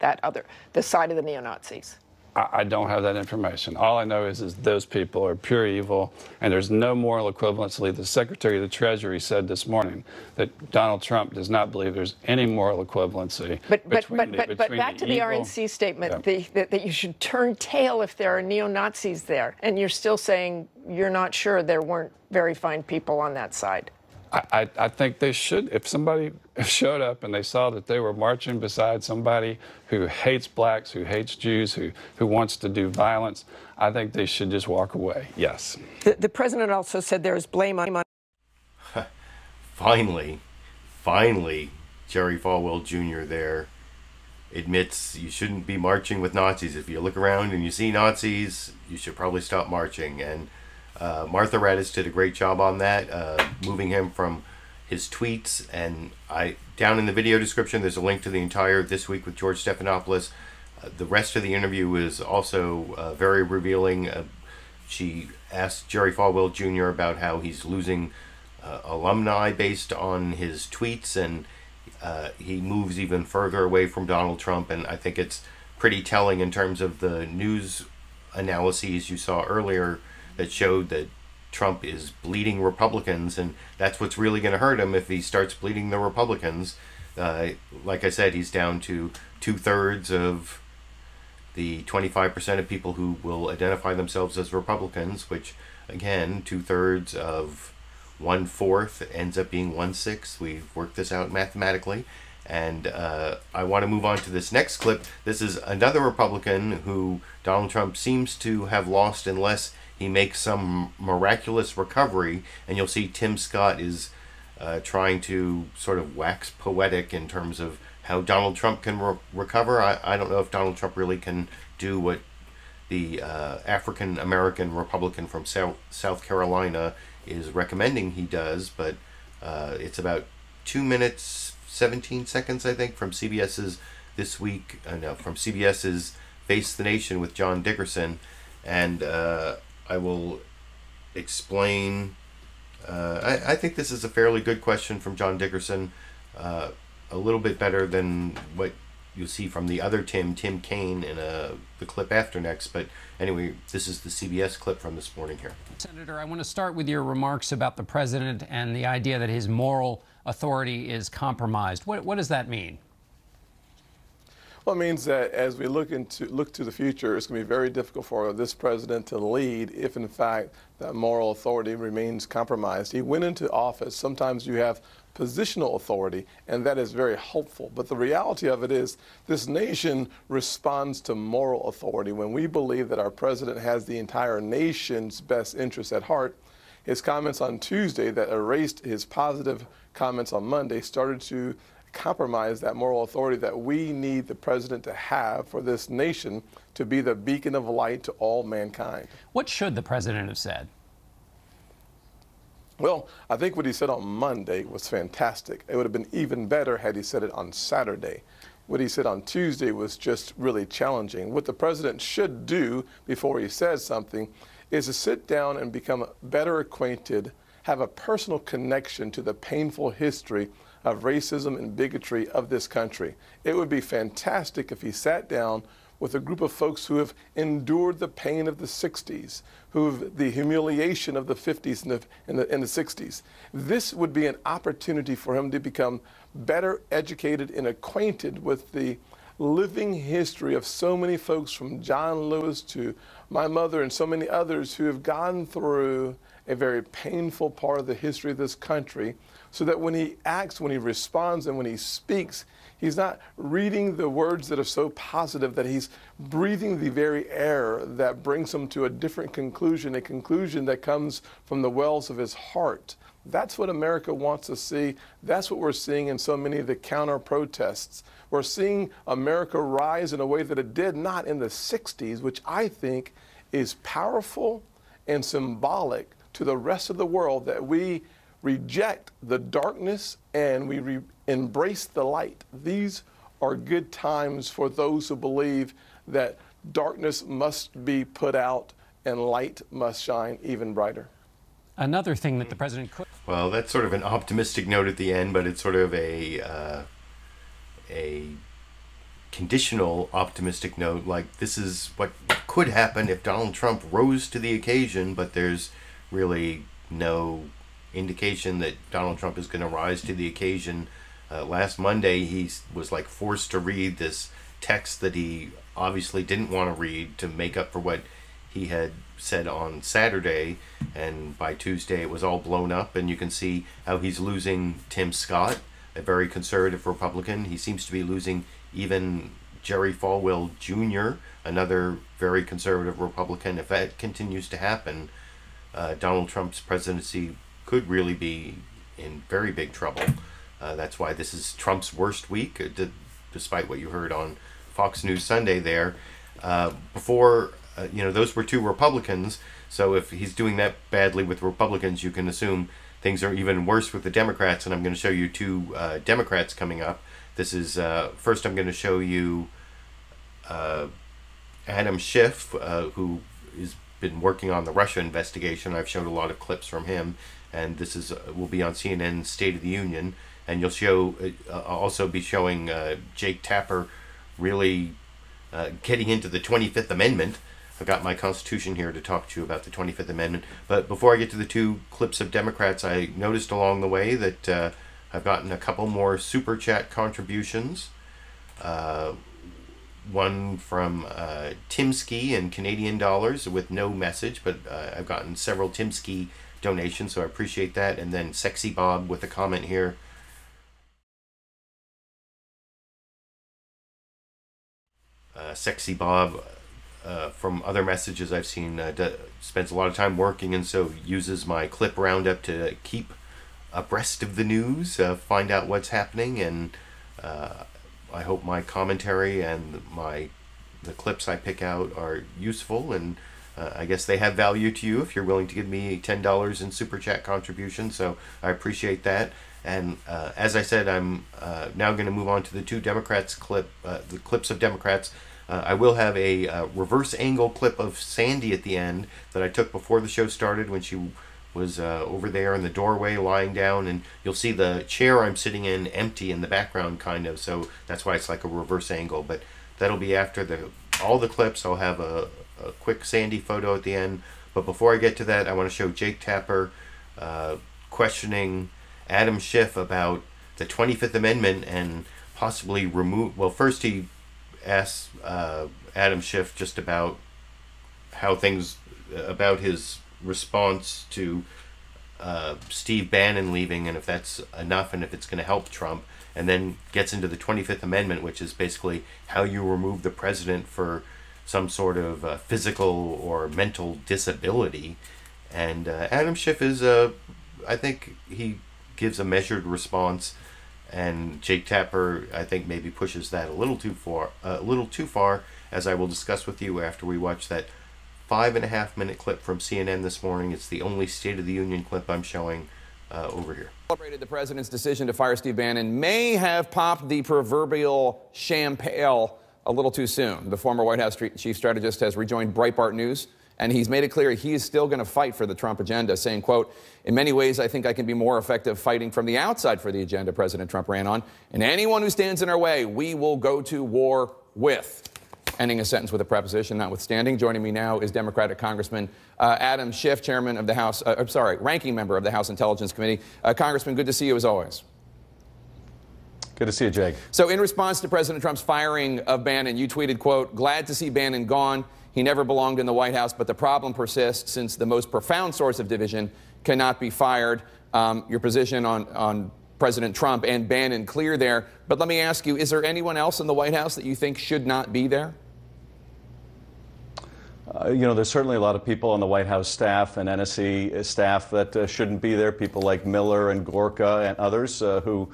the side of the neo-Nazis? I don't have that information. All I know is those people are pure evil, and there's no moral equivalency. The Secretary of the Treasury said this morning that Donald Trump does not believe there's any moral equivalency between back to the RNC statement, that you should turn tail if there are neo-Nazis there, and you're still saying you're not sure there weren't very fine people on that side. I think they should. If somebody showed up and they saw that they were marching beside somebody who hates blacks, who hates Jews, who wants to do violence, I think they should just walk away. Yes. The president also said there is blame on... Finally, Jerry Falwell Jr. there admits you shouldn't be marching with Nazis. If you look around and you see Nazis, you should probably stop marching. And Martha Raddatz did a great job on that, moving him from his tweets. And down in the video description, there's a link to the entire This Week with George Stephanopoulos. The rest of the interview is also very revealing. She asked Jerry Falwell Jr. about how he's losing alumni based on his tweets, and he moves even further away from Donald Trump. And I think it's pretty telling in terms of the news analyses you saw earlier that showed that Trump is bleeding Republicans, and that's what's really going to hurt him if he starts bleeding the Republicans. Like I said, he's down to 2/3 of the 25% of people who will identify themselves as Republicans, which, again, 2/3 of 1/4 ends up being 1/6. We've worked this out mathematically. And I want to move on to this next clip. This is another Republican who Donald Trump seems to have lost unless he makes some miraculous recovery. And you'll see Tim Scott is trying to sort of wax poetic in terms of how Donald Trump can recover. I don't know if Donald Trump really can do what the African-American Republican from South Carolina is recommending he does, but it's about 2 minutes 17 seconds, I think, from CBS's This Week, from CBS's Face the Nation with John Dickerson. And I will explain. I think this is a fairly good question from John Dickerson, a little bit better than what you'll see from the other Tim Kaine in the clip after next. But anyway, this is the CBS clip from this morning here. Senator, I want to start with your remarks about the president and the idea that his moral authority is compromised. What does that mean? Well, it means that as we look to the future, it's going to be very difficult for this president to lead if, in fact, that moral authority remains compromised. He went into office. Sometimes you have positional authority, and that is very helpful. But the reality of it is this nation responds to moral authority. When we believe that our president has the entire nation's best interests at heart, his comments on Tuesday that erased his positive comments on Monday started to compromise that moral authority that we need the president to have for this nation to be the beacon of light to all mankind. What should the president have said? Well, I think what he said on Monday was fantastic. It would have been even better had he said it on Saturday. What he said on Tuesday was just really challenging. What the president should do before he says something is to sit down and become better acquainted, have a personal connection to the painful history of racism and bigotry of this country. It would be fantastic if he sat down with a group of folks who have endured the pain of the 60s, the humiliation of the 50s and the 60s. This would be an opportunity for him to become better educated and acquainted with the living history of so many folks, from John Lewis to my mother and so many others who have gone through a very painful part of the history of this country, so that when he acts, when he responds, and when he speaks, he's not reading the words that are so positive, that he's breathing the very air that brings him to a different conclusion, a conclusion that comes from the wells of his heart. That's what America wants to see. That's what we're seeing in so many of the counter protests. We're seeing America rise in a way that it did not in the 60s, which I think is powerful and symbolic to the rest of the world, that we reject the darkness and we embrace the light. These are good times for those who believe that darkness must be put out and light must shine even brighter. Another thing that the president could... Well, that's sort of an optimistic note at the end, but it's sort of a conditional optimistic note, like this is what could happen if Donald Trump rose to the occasion, but there's really no indication that Donald Trump is going to rise to the occasion. Last Monday, he was like forced to read this text that he obviously didn't want to read to make up for what he had said on Saturday, and by Tuesday it was all blown up, and you can see how he's losing Tim Scott, a very conservative Republican. He seems to be losing even Jerry Falwell Jr., another very conservative Republican. If that continues to happen, Donald Trump's presidency could really be in very big trouble. That's why this is Trump's worst week, despite what you heard on Fox News Sunday there. Before, those were two Republicans, so if he's doing that badly with Republicans, you can assume things are even worse with the Democrats, and I'm going to show you two Democrats coming up. This is, first I'm going to show you Adam Schiff, who has been working on the Russia investigation. I've showed a lot of clips from him, and this is will be on CNN State of the Union, and you'll show also be showing Jake Tapper really getting into the 25th Amendment. I've got my Constitution here to talk to you about the 25th Amendment. But before I get to the two clips of Democrats, I noticed along the way that I've gotten a couple more Super Chat contributions. One from Timski in Canadian dollars with no message, but I've gotten several Timski donations, so I appreciate that. And then Sexy Bob with a comment here. Sexy Bob, from other messages I've seen, spends a lot of time working, and so uses my clip roundup to keep abreast of the news, find out what's happening, and I hope my commentary and the clips I pick out are useful, and I guess they have value to you if you're willing to give me $10 in Super Chat contribution, so I appreciate that. And as I said, I'm now going to move on to the two Democrats the clips of Democrats. I will have a reverse angle clip of Sandy at the end that I took before the show started, when she was over there in the doorway lying down, and you'll see the chair I'm sitting in empty in the background, kind of, so that's why it's like a reverse angle. But that'll be after all the clips. I'll have a quick Sandy photo at the end. But before I get to that, I want to show Jake Tapper questioning Adam Schiff about the 25th Amendment and possibly remove... Well, first he asked Adam Schiff just about how things, about his response to Steve Bannon leaving, and if that's enough and if it's going to help Trump, and then gets into the 25th Amendment, which is basically how you remove the president for some sort of physical or mental disability. And Adam Schiff is, I think he gives a measured response, and Jake Tapper, I think, maybe pushes that a little too far, as I will discuss with you after we watch that 5.5-minute clip from CNN this morning. It's the only State of the Union clip I'm showing over here. Celebrated the president's decision to fire Steve Bannon may have popped the proverbial champagne a little too soon. The former White House chief strategist has rejoined Breitbart News, and he's made it clear he is still going to fight for the Trump agenda, saying, quote, "In many ways, I think I can be more effective fighting from the outside for the agenda President Trump ran on. And anyone who stands in our way, we will go to war with." Ending a sentence with a preposition notwithstanding. Joining me now is Democratic Congressman Adam Schiff, chairman of the House, ranking member of the House Intelligence Committee. Congressman, good to see you as always. Good to see you, Jake. So in response to President Trump's firing of Bannon, you tweeted, quote, "Glad to see Bannon gone. He never belonged in the White House, but the problem persists since the most profound source of division cannot be fired." Your position on President Trump and Bannon clear there. But let me ask you, is there anyone else in the White House that you think should not be there? There's certainly a lot of people on the White House staff and NSC staff that shouldn't be there. People like Miller and Gorka and others who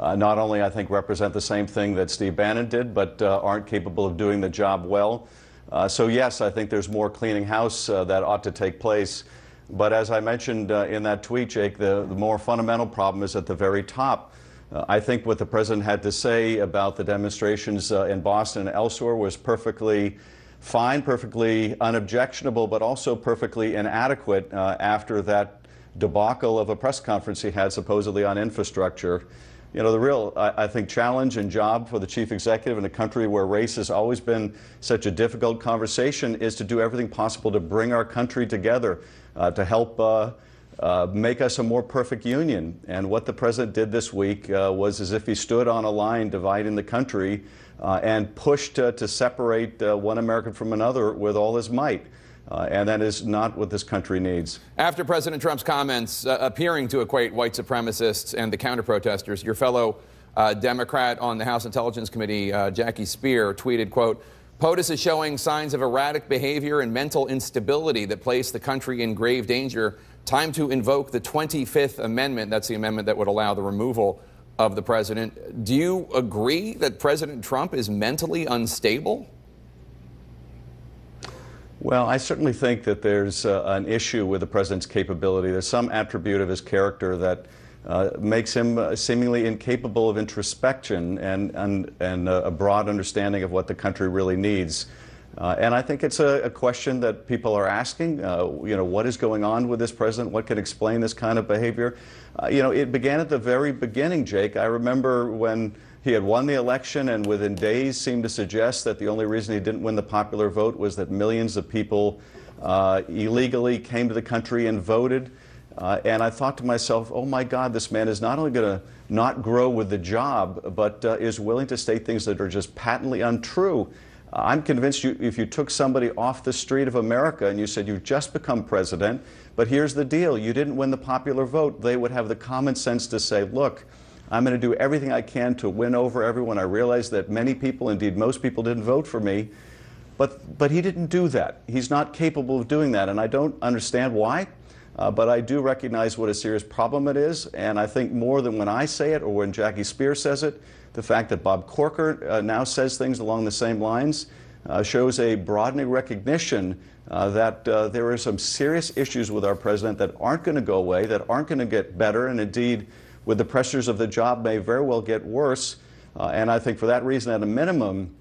not only, I think, represent the same thing that Steve Bannon did, but aren't capable of doing the job well. So yes, I think there's more cleaning house that ought to take place. But as I mentioned in that tweet, Jake, the more fundamental problem is at the very top. I think what the president had to say about the demonstrations in Boston and elsewhere was perfectly fine, perfectly unobjectionable, but also perfectly inadequate after that debacle of a press conference he had supposedly on infrastructure. The real, I think, challenge and job for the chief executive in a country where race has always been such a difficult conversation is to do everything possible to bring our country together, to help make us a more perfect union. And what the president did this week was as if he stood on a line dividing the country and pushed to separate one American from another with all his might. And that is not what this country needs. After President Trump's comments appearing to equate white supremacists and the counter-protesters, your fellow Democrat on the House Intelligence Committee, Jackie Speer, tweeted, quote, "POTUS is showing signs of erratic behavior and mental instability that place the country in grave danger. Time to invoke the 25th Amendment." That's the amendment that would allow the removal of the president. Do you agree that President Trump is mentally unstable? Well, I certainly think that there's an issue with the president's capability. There's some attribute of his character that makes him seemingly incapable of introspection and a broad understanding of what the country really needs. And I think it's a question that people are asking, what is going on with this president? What can explain this kind of behavior? It began at the very beginning, Jake. I remember when he had won the election and within days seemed to suggest that the only reason he didn't win the popular vote was that millions of people illegally came to the country and voted. And I thought to myself, oh my God, this man is not only going to not grow with the job, but is willing to state things that are just patently untrue. I'm convinced if you took somebody off the street of America and you said you've just become president, but here's the deal, you didn't win the popular vote, they would have the common sense to say, look, I'm going to do everything I can to win over everyone. I realize that many people, indeed most people, didn't vote for me, but he didn't do that. He's not capable of doing that, and I don't understand why, but I do recognize what a serious problem it is, and I think more than when I say it or when Jackie Speer says it, the fact that Bob Corker now says things along the same lines shows a broadening recognition that there are some serious issues with our president that aren't going to go away, that aren't going to get better, and indeed, with the pressures of the job, may very well get worse. And I think for that reason, at a minimum,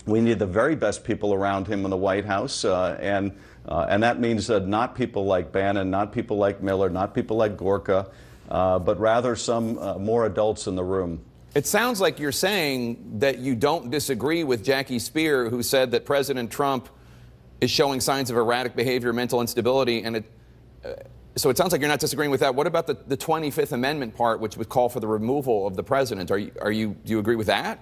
we need the very best people around him in the White House, and that means not people like Bannon, not people like Miller, not people like Gorka, but rather some more adults in the room. It sounds like you're saying that you don't disagree with Jackie Speer, who said that President Trump is showing signs of erratic behavior, mental instability, and so it sounds like you're not disagreeing with that. What about the 25th Amendment part, which would call for the removal of the president? Do you agree with that?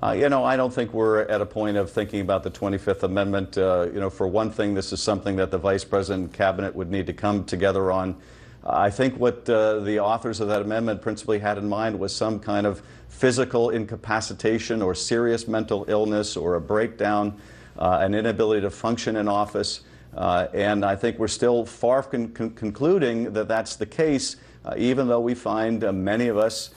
You know, I don't think we're at a point of thinking about the 25th Amendment. You know, for one thing, this is something that the Vice President and Cabinet would need to come together on. I think what the authors of that amendment principally had in mind was some kind of physical incapacitation or serious mental illness or a breakdown, an inability to function in office. And I think we're still far from concluding that that's the case, even though we find many of us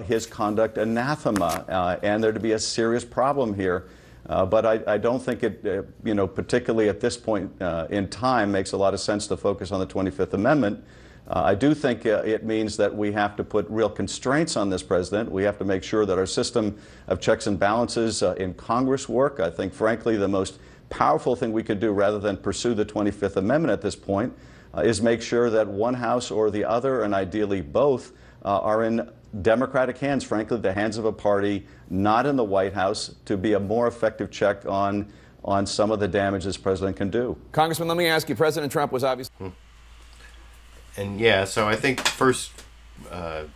his conduct anathema, and there to be a serious problem here. But I don't think it, you know, particularly at this point in time, makes a lot of sense to focus on the 25th Amendment. I do think it means that we have to put real constraints on this president. We have to make sure that our system of checks and balances in Congress work. I think, frankly, the most powerful thing we could do, rather than pursue the 25th Amendment at this point, is make sure that one house or the other, and ideally both, are in Democratic hands, frankly, the hands of a party not in the White House, to be a more effective check on some of the damage this president can do. Congressman, let me ask you, President Trump was obviously... And yeah, so I think first,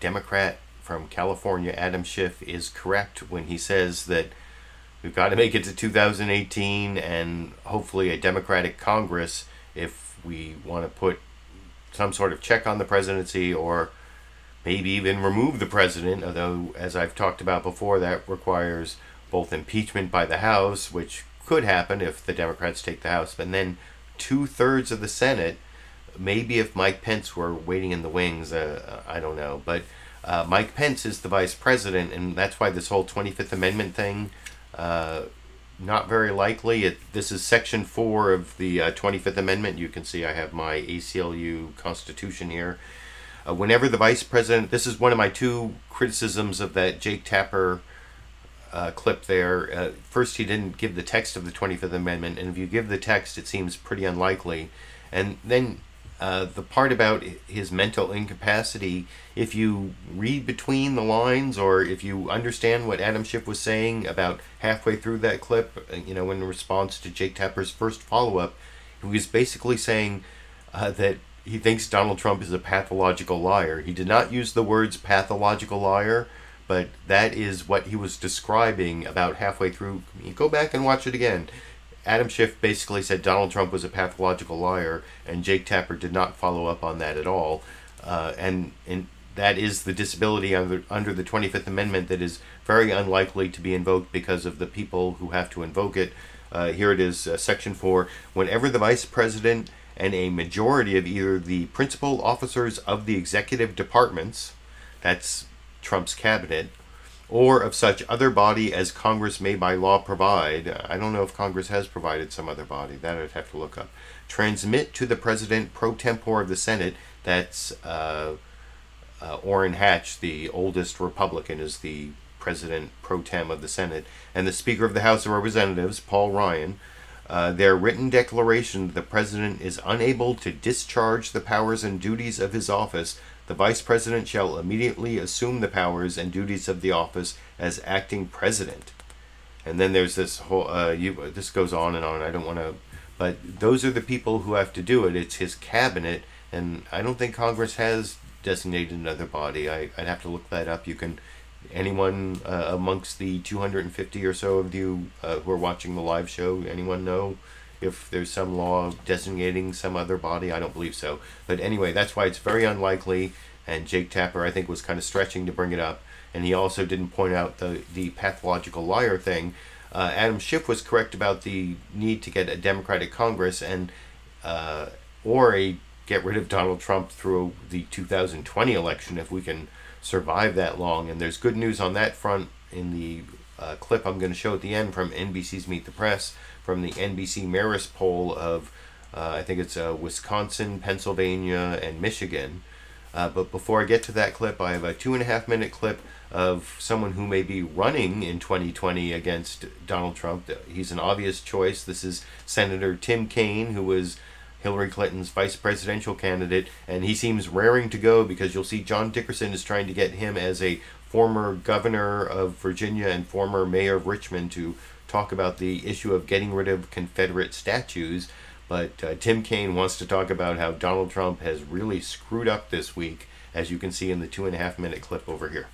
Democrat from California, Adam Schiff, is correct when he says that we've got to make it to 2018 and hopefully a Democratic Congress if we want to put some sort of check on the presidency, or maybe even remove the president, although, as I've talked about before, that requires both impeachment by the House, which could happen if the Democrats take the House, but then 2/3 of the Senate. Maybe if Mike Pence were waiting in the wings, I don't know. But Mike Pence is the vice president, and that's why this whole 25th Amendment thing, not very likely. This is Section 4 of the 25th Amendment. You can see I have my ACLU Constitution here. Whenever the vice president, this is one of my two criticisms of that Jake Tapper clip there. First, he didn't give the text of the 25th Amendment, and if you give the text, it seems pretty unlikely. And then the part about his mental incapacity, if you read between the lines, or if you understand what Adam Schiff was saying about halfway through that clip, you know, in response to Jake Tapper's first follow-up, he was basically saying that he thinks Donald Trump is a pathological liar. He did not use the words pathological liar, but that is what he was describing about halfway through. You go back and watch it again. Adam Schiff basically said Donald Trump was a pathological liar, and Jake Tapper did not follow up on that at all. And that is the disability under the 25th Amendment that is very unlikely to be invoked because of the people who have to invoke it. Here it is, Section 4. Whenever the Vice President and a majority of either the principal officers of the executive departments, that's Trump's cabinet, or of such other body as Congress may by law provide, I don't know if Congress has provided some other body, that I'd have to look up, transmit to the President pro tempore of the Senate, that's Orrin Hatch, the oldest Republican, is the President pro tem of the Senate, and the Speaker of the House of Representatives, Paul Ryan, their written declaration that the President is unable to discharge the powers and duties of his office, the Vice President shall immediately assume the powers and duties of the office as acting President. And then there's this whole, this goes on and on, I don't want to, but those are the people who have to do it. It's his cabinet, and I don't think Congress has designated another body. I'd have to look that up. You can, anyone amongst the 250 or so of you who are watching the live show, anyone know if there's some law designating some other body? I don't believe so. But anyway, that's why it's very unlikely, and Jake Tapper, I think, was kind of stretching to bring it up, and he also didn't point out the pathological liar thing. Adam Schiff was correct about the need to get a Democratic Congress and or get rid of Donald Trump through the 2020 election if we can survive that long. And there's good news on that front in the clip I'm going to show at the end from NBC's Meet the Press, from the NBC Marist poll of, I think it's Wisconsin, Pennsylvania, and Michigan. But before I get to that clip, I have a 2.5-minute clip of someone who may be running in 2020 against Donald Trump. He's an obvious choice. This is Senator Tim Kaine, who was Hillary Clinton's vice presidential candidate, and he seems raring to go because you'll see John Dickerson is trying to get him as a former governor of Virginia and former mayor of Richmond to talk about the issue of getting rid of Confederate statues. But Tim Kaine wants to talk about how Donald Trump has really screwed up this week, as you can see in the 2.5-minute clip over here.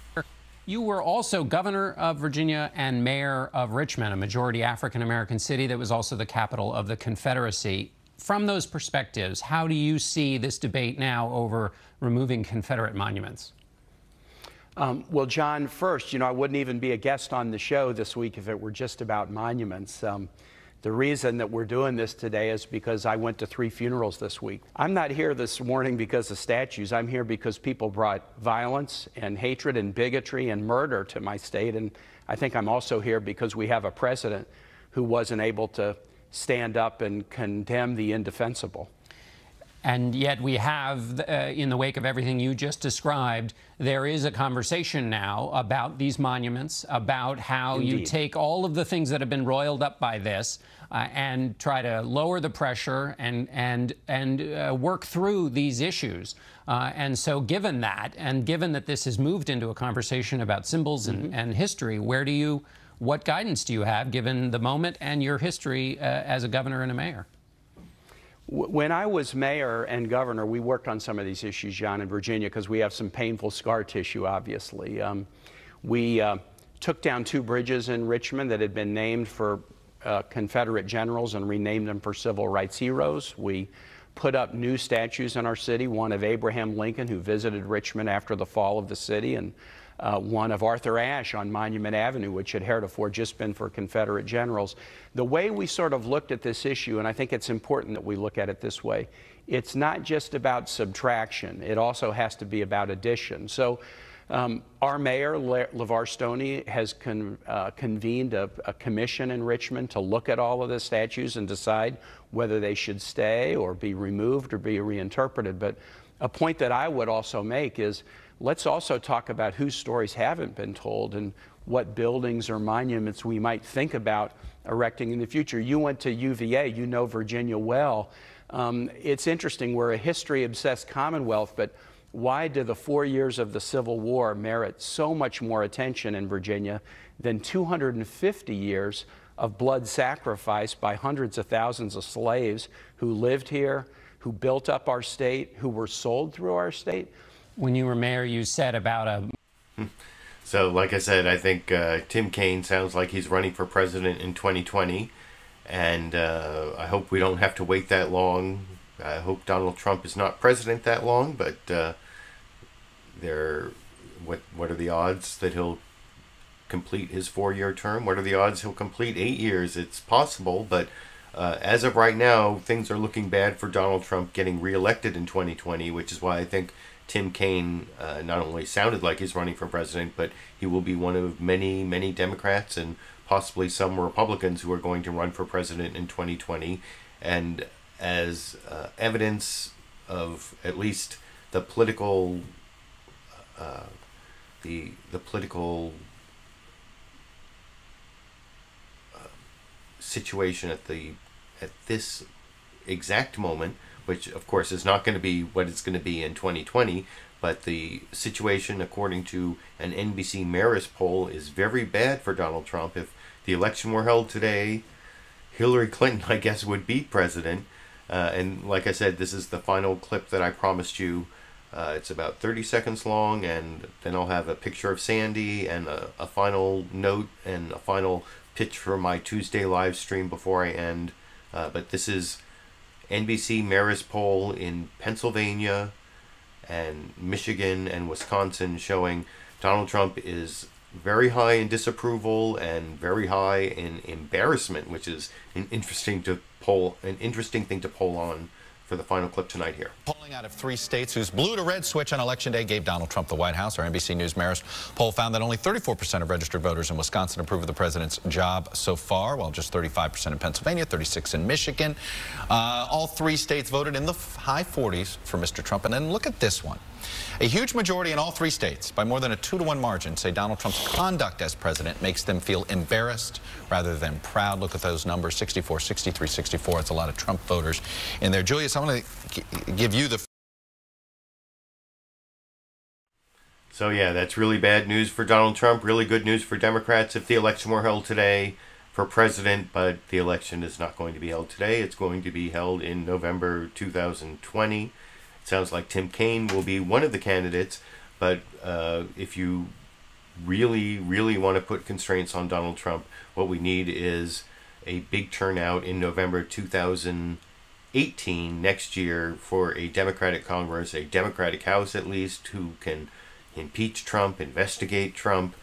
You were also governor of Virginia and mayor of Richmond, a majority African-American city that was also the capital of the Confederacy. From those perspectives, how do you see this debate now over removing Confederate monuments? Well, John, first, I wouldn't even be a guest on the show this week if it were just about monuments. The reason that we're doing this today is because I went to 3 funerals this week. I'm not here this morning because of statues. I'm here because people brought violence and hatred and bigotry and murder to my state. And I think I'm also here because we have a president who wasn't able to stand up and condemn the indefensible. And yet we have, in the wake of everything you just described, there is a conversation now about these monuments, about how Indeed. you take all of the things that have been roiled up by this and try to lower the pressure and work through these issues. And so given that, and given that this has moved into a conversation about symbols and history, what guidance do you have, given the moment and your history as a governor and a mayor? When I was mayor and governor, we worked on some of these issues, John, in Virginia, because we have some painful scar tissue, obviously. We took down 2 bridges in Richmond that had been named for Confederate generals and renamed them for civil rights heroes. We put up new statues in our city, one of Abraham Lincoln, who visited Richmond after the fall of the city, and one of Arthur Ashe on Monument Avenue, which had heretofore just been for Confederate generals. The way we sort of looked at this issue, and I think it's important that we look at it this way, it's not just about subtraction. It also has to be about addition. So our mayor, LeVar Stoney, has convened a commission in Richmond to look at all of the statues and decide whether they should stay or be removed or be reinterpreted. But a point that I would also make is, let's also talk about whose stories haven't been told and what buildings or monuments we might think about erecting in the future. You went to UVA, you know Virginia well. It's interesting, we're a history-obsessed Commonwealth, but why do the 4 years of the Civil War merit so much more attention in Virginia than 250 years of blood sacrifice by hundreds of thousands of slaves who lived here, who built up our state, who were sold through our state? When you were mayor, you said about a... So, like I said, I think Tim Kaine sounds like he's running for president in 2020, and I hope we don't have to wait that long. I hope Donald Trump is not president that long, but what are the odds that he'll complete his 4-year term? What are the odds he'll complete 8 years? It's possible, but as of right now, things are looking bad for Donald Trump getting reelected in 2020, which is why I think Tim Kaine not only sounded like he's running for president, but he will be one of many, many Democrats and possibly some Republicans who are going to run for president in 2020. And as evidence of at least the political situation at this exact moment, which of course is not going to be what it's going to be in 2020, but the situation, according to an NBC Marist poll, is very bad for Donald Trump. If the election were held today, Hillary Clinton, I guess, would be president. And like I said, this is the final clip that I promised you. It's about 30 seconds long, and then I'll have a picture of Sandy and a final note and a final pitch for my Tuesday live stream before I end. But this is NBC Marist poll in Pennsylvania and Michigan and Wisconsin showing Donald Trump is very high in disapproval and very high in embarrassment, which is an interesting thing to poll on for the final clip tonight here. Polling out of 3 states whose blue to red switch on Election Day gave Donald Trump the White House. Our NBC News Marist poll found that only 34% of registered voters in Wisconsin approve of the president's job so far, while just 35% in Pennsylvania, 36% in Michigan. All 3 states voted in the high 40s for Mr. Trump. And then look at this one. A huge majority in all 3 states, by more than a 2-to-1 margin, say Donald Trump's conduct as president makes them feel embarrassed rather than proud. Look at those numbers, 64, 63, 64. It's a lot of Trump voters in there. Julius, I'm going to give you the... So yeah, that's really bad news for Donald Trump, really good news for Democrats if the election were held today for president, but the election is not going to be held today. It's going to be held in November 2020. It sounds like Tim Kaine will be one of the candidates, but if you really, really want to put constraints on Donald Trump, what we need is a big turnout in November 2018, next year, for a Democratic Congress, a Democratic House at least, who can impeach Trump, investigate Trump,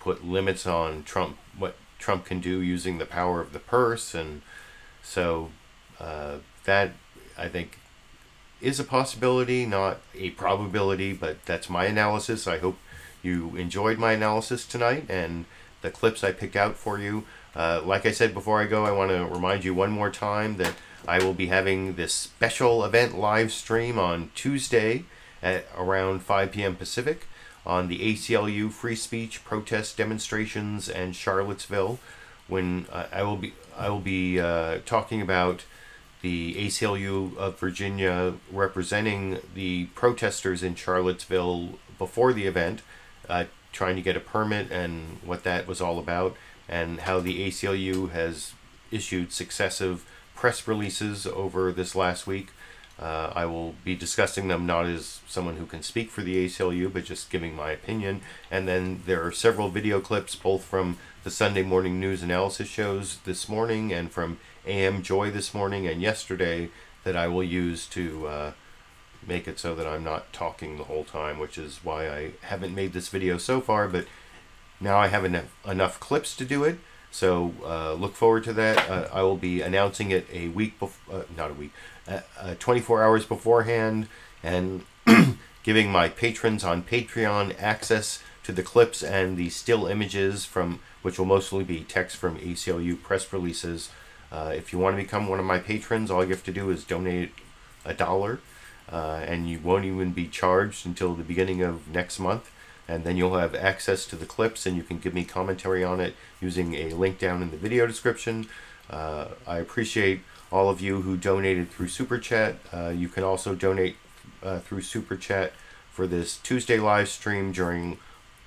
put limits on Trump, what Trump can do using the power of the purse. And so that, I think, is a possibility, not a probability, but that's my analysis. I hope you enjoyed my analysis tonight and the clips I picked out for you. Like I said before I go, I want to remind you one more time that I will be having this special event live stream on Tuesday at around 5 p.m. Pacific on the ACLU free speech protest demonstrations in Charlottesville, when I will be talking about the ACLU of Virginia representing the protesters in Charlottesville before the event, trying to get a permit and what that was all about, and how the ACLU has issued successive press releases over this last week. I will be discussing them not as someone who can speak for the ACLU, but just giving my opinion. And then there are several video clips, both from the Sunday morning news analysis shows this morning and from AM Joy this morning and yesterday, that I will use to make it so that I'm not talking the whole time, which is why I haven't made this video so far, but now I have enough clips to do it. So look forward to that. I will be announcing it a week before, not a week, 24 hours beforehand, and giving my patrons on Patreon access to the clips and the still images, from which will mostly be text from ACLU press releases. If you want to become one of my patrons, all you have to do is donate $1, and you won't even be charged until the beginning of next month. And then you'll have access to the clips, and you can give me commentary on it using a link down in the video description. I appreciate all of you who donated through Super Chat. You can also donate through Super Chat for this Tuesday live stream during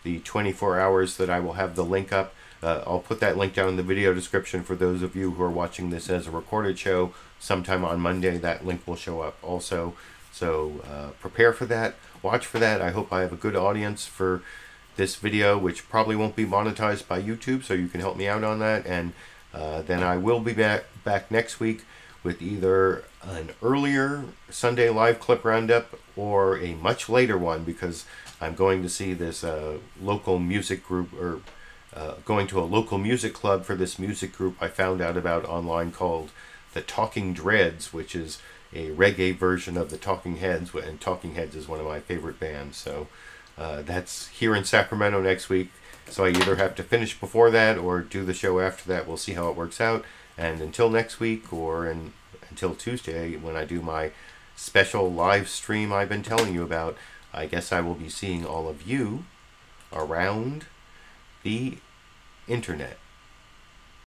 the 24 hours that I will have the link up. I'll put that link down in the video description for those of you who are watching this as a recorded show. Sometime on Monday, that link will show up also. So prepare for that. Watch for that. I hope I have a good audience for this video, which probably won't be monetized by YouTube, so you can help me out on that. And then I will be back next week with either an earlier Sunday live clip roundup or a much later one, because I'm going to see this local music group, or going to a local music club for this music group I found out about online called the Talking Dreads, which is a reggae version of the Talking Heads, and Talking Heads is one of my favorite bands. So that's here in Sacramento next week. So I either have to finish before that or do the show after that. We'll see how it works out. And until next week, or until Tuesday, when I do my special live stream I've been telling you about, I guess I will be seeing all of you around the internet.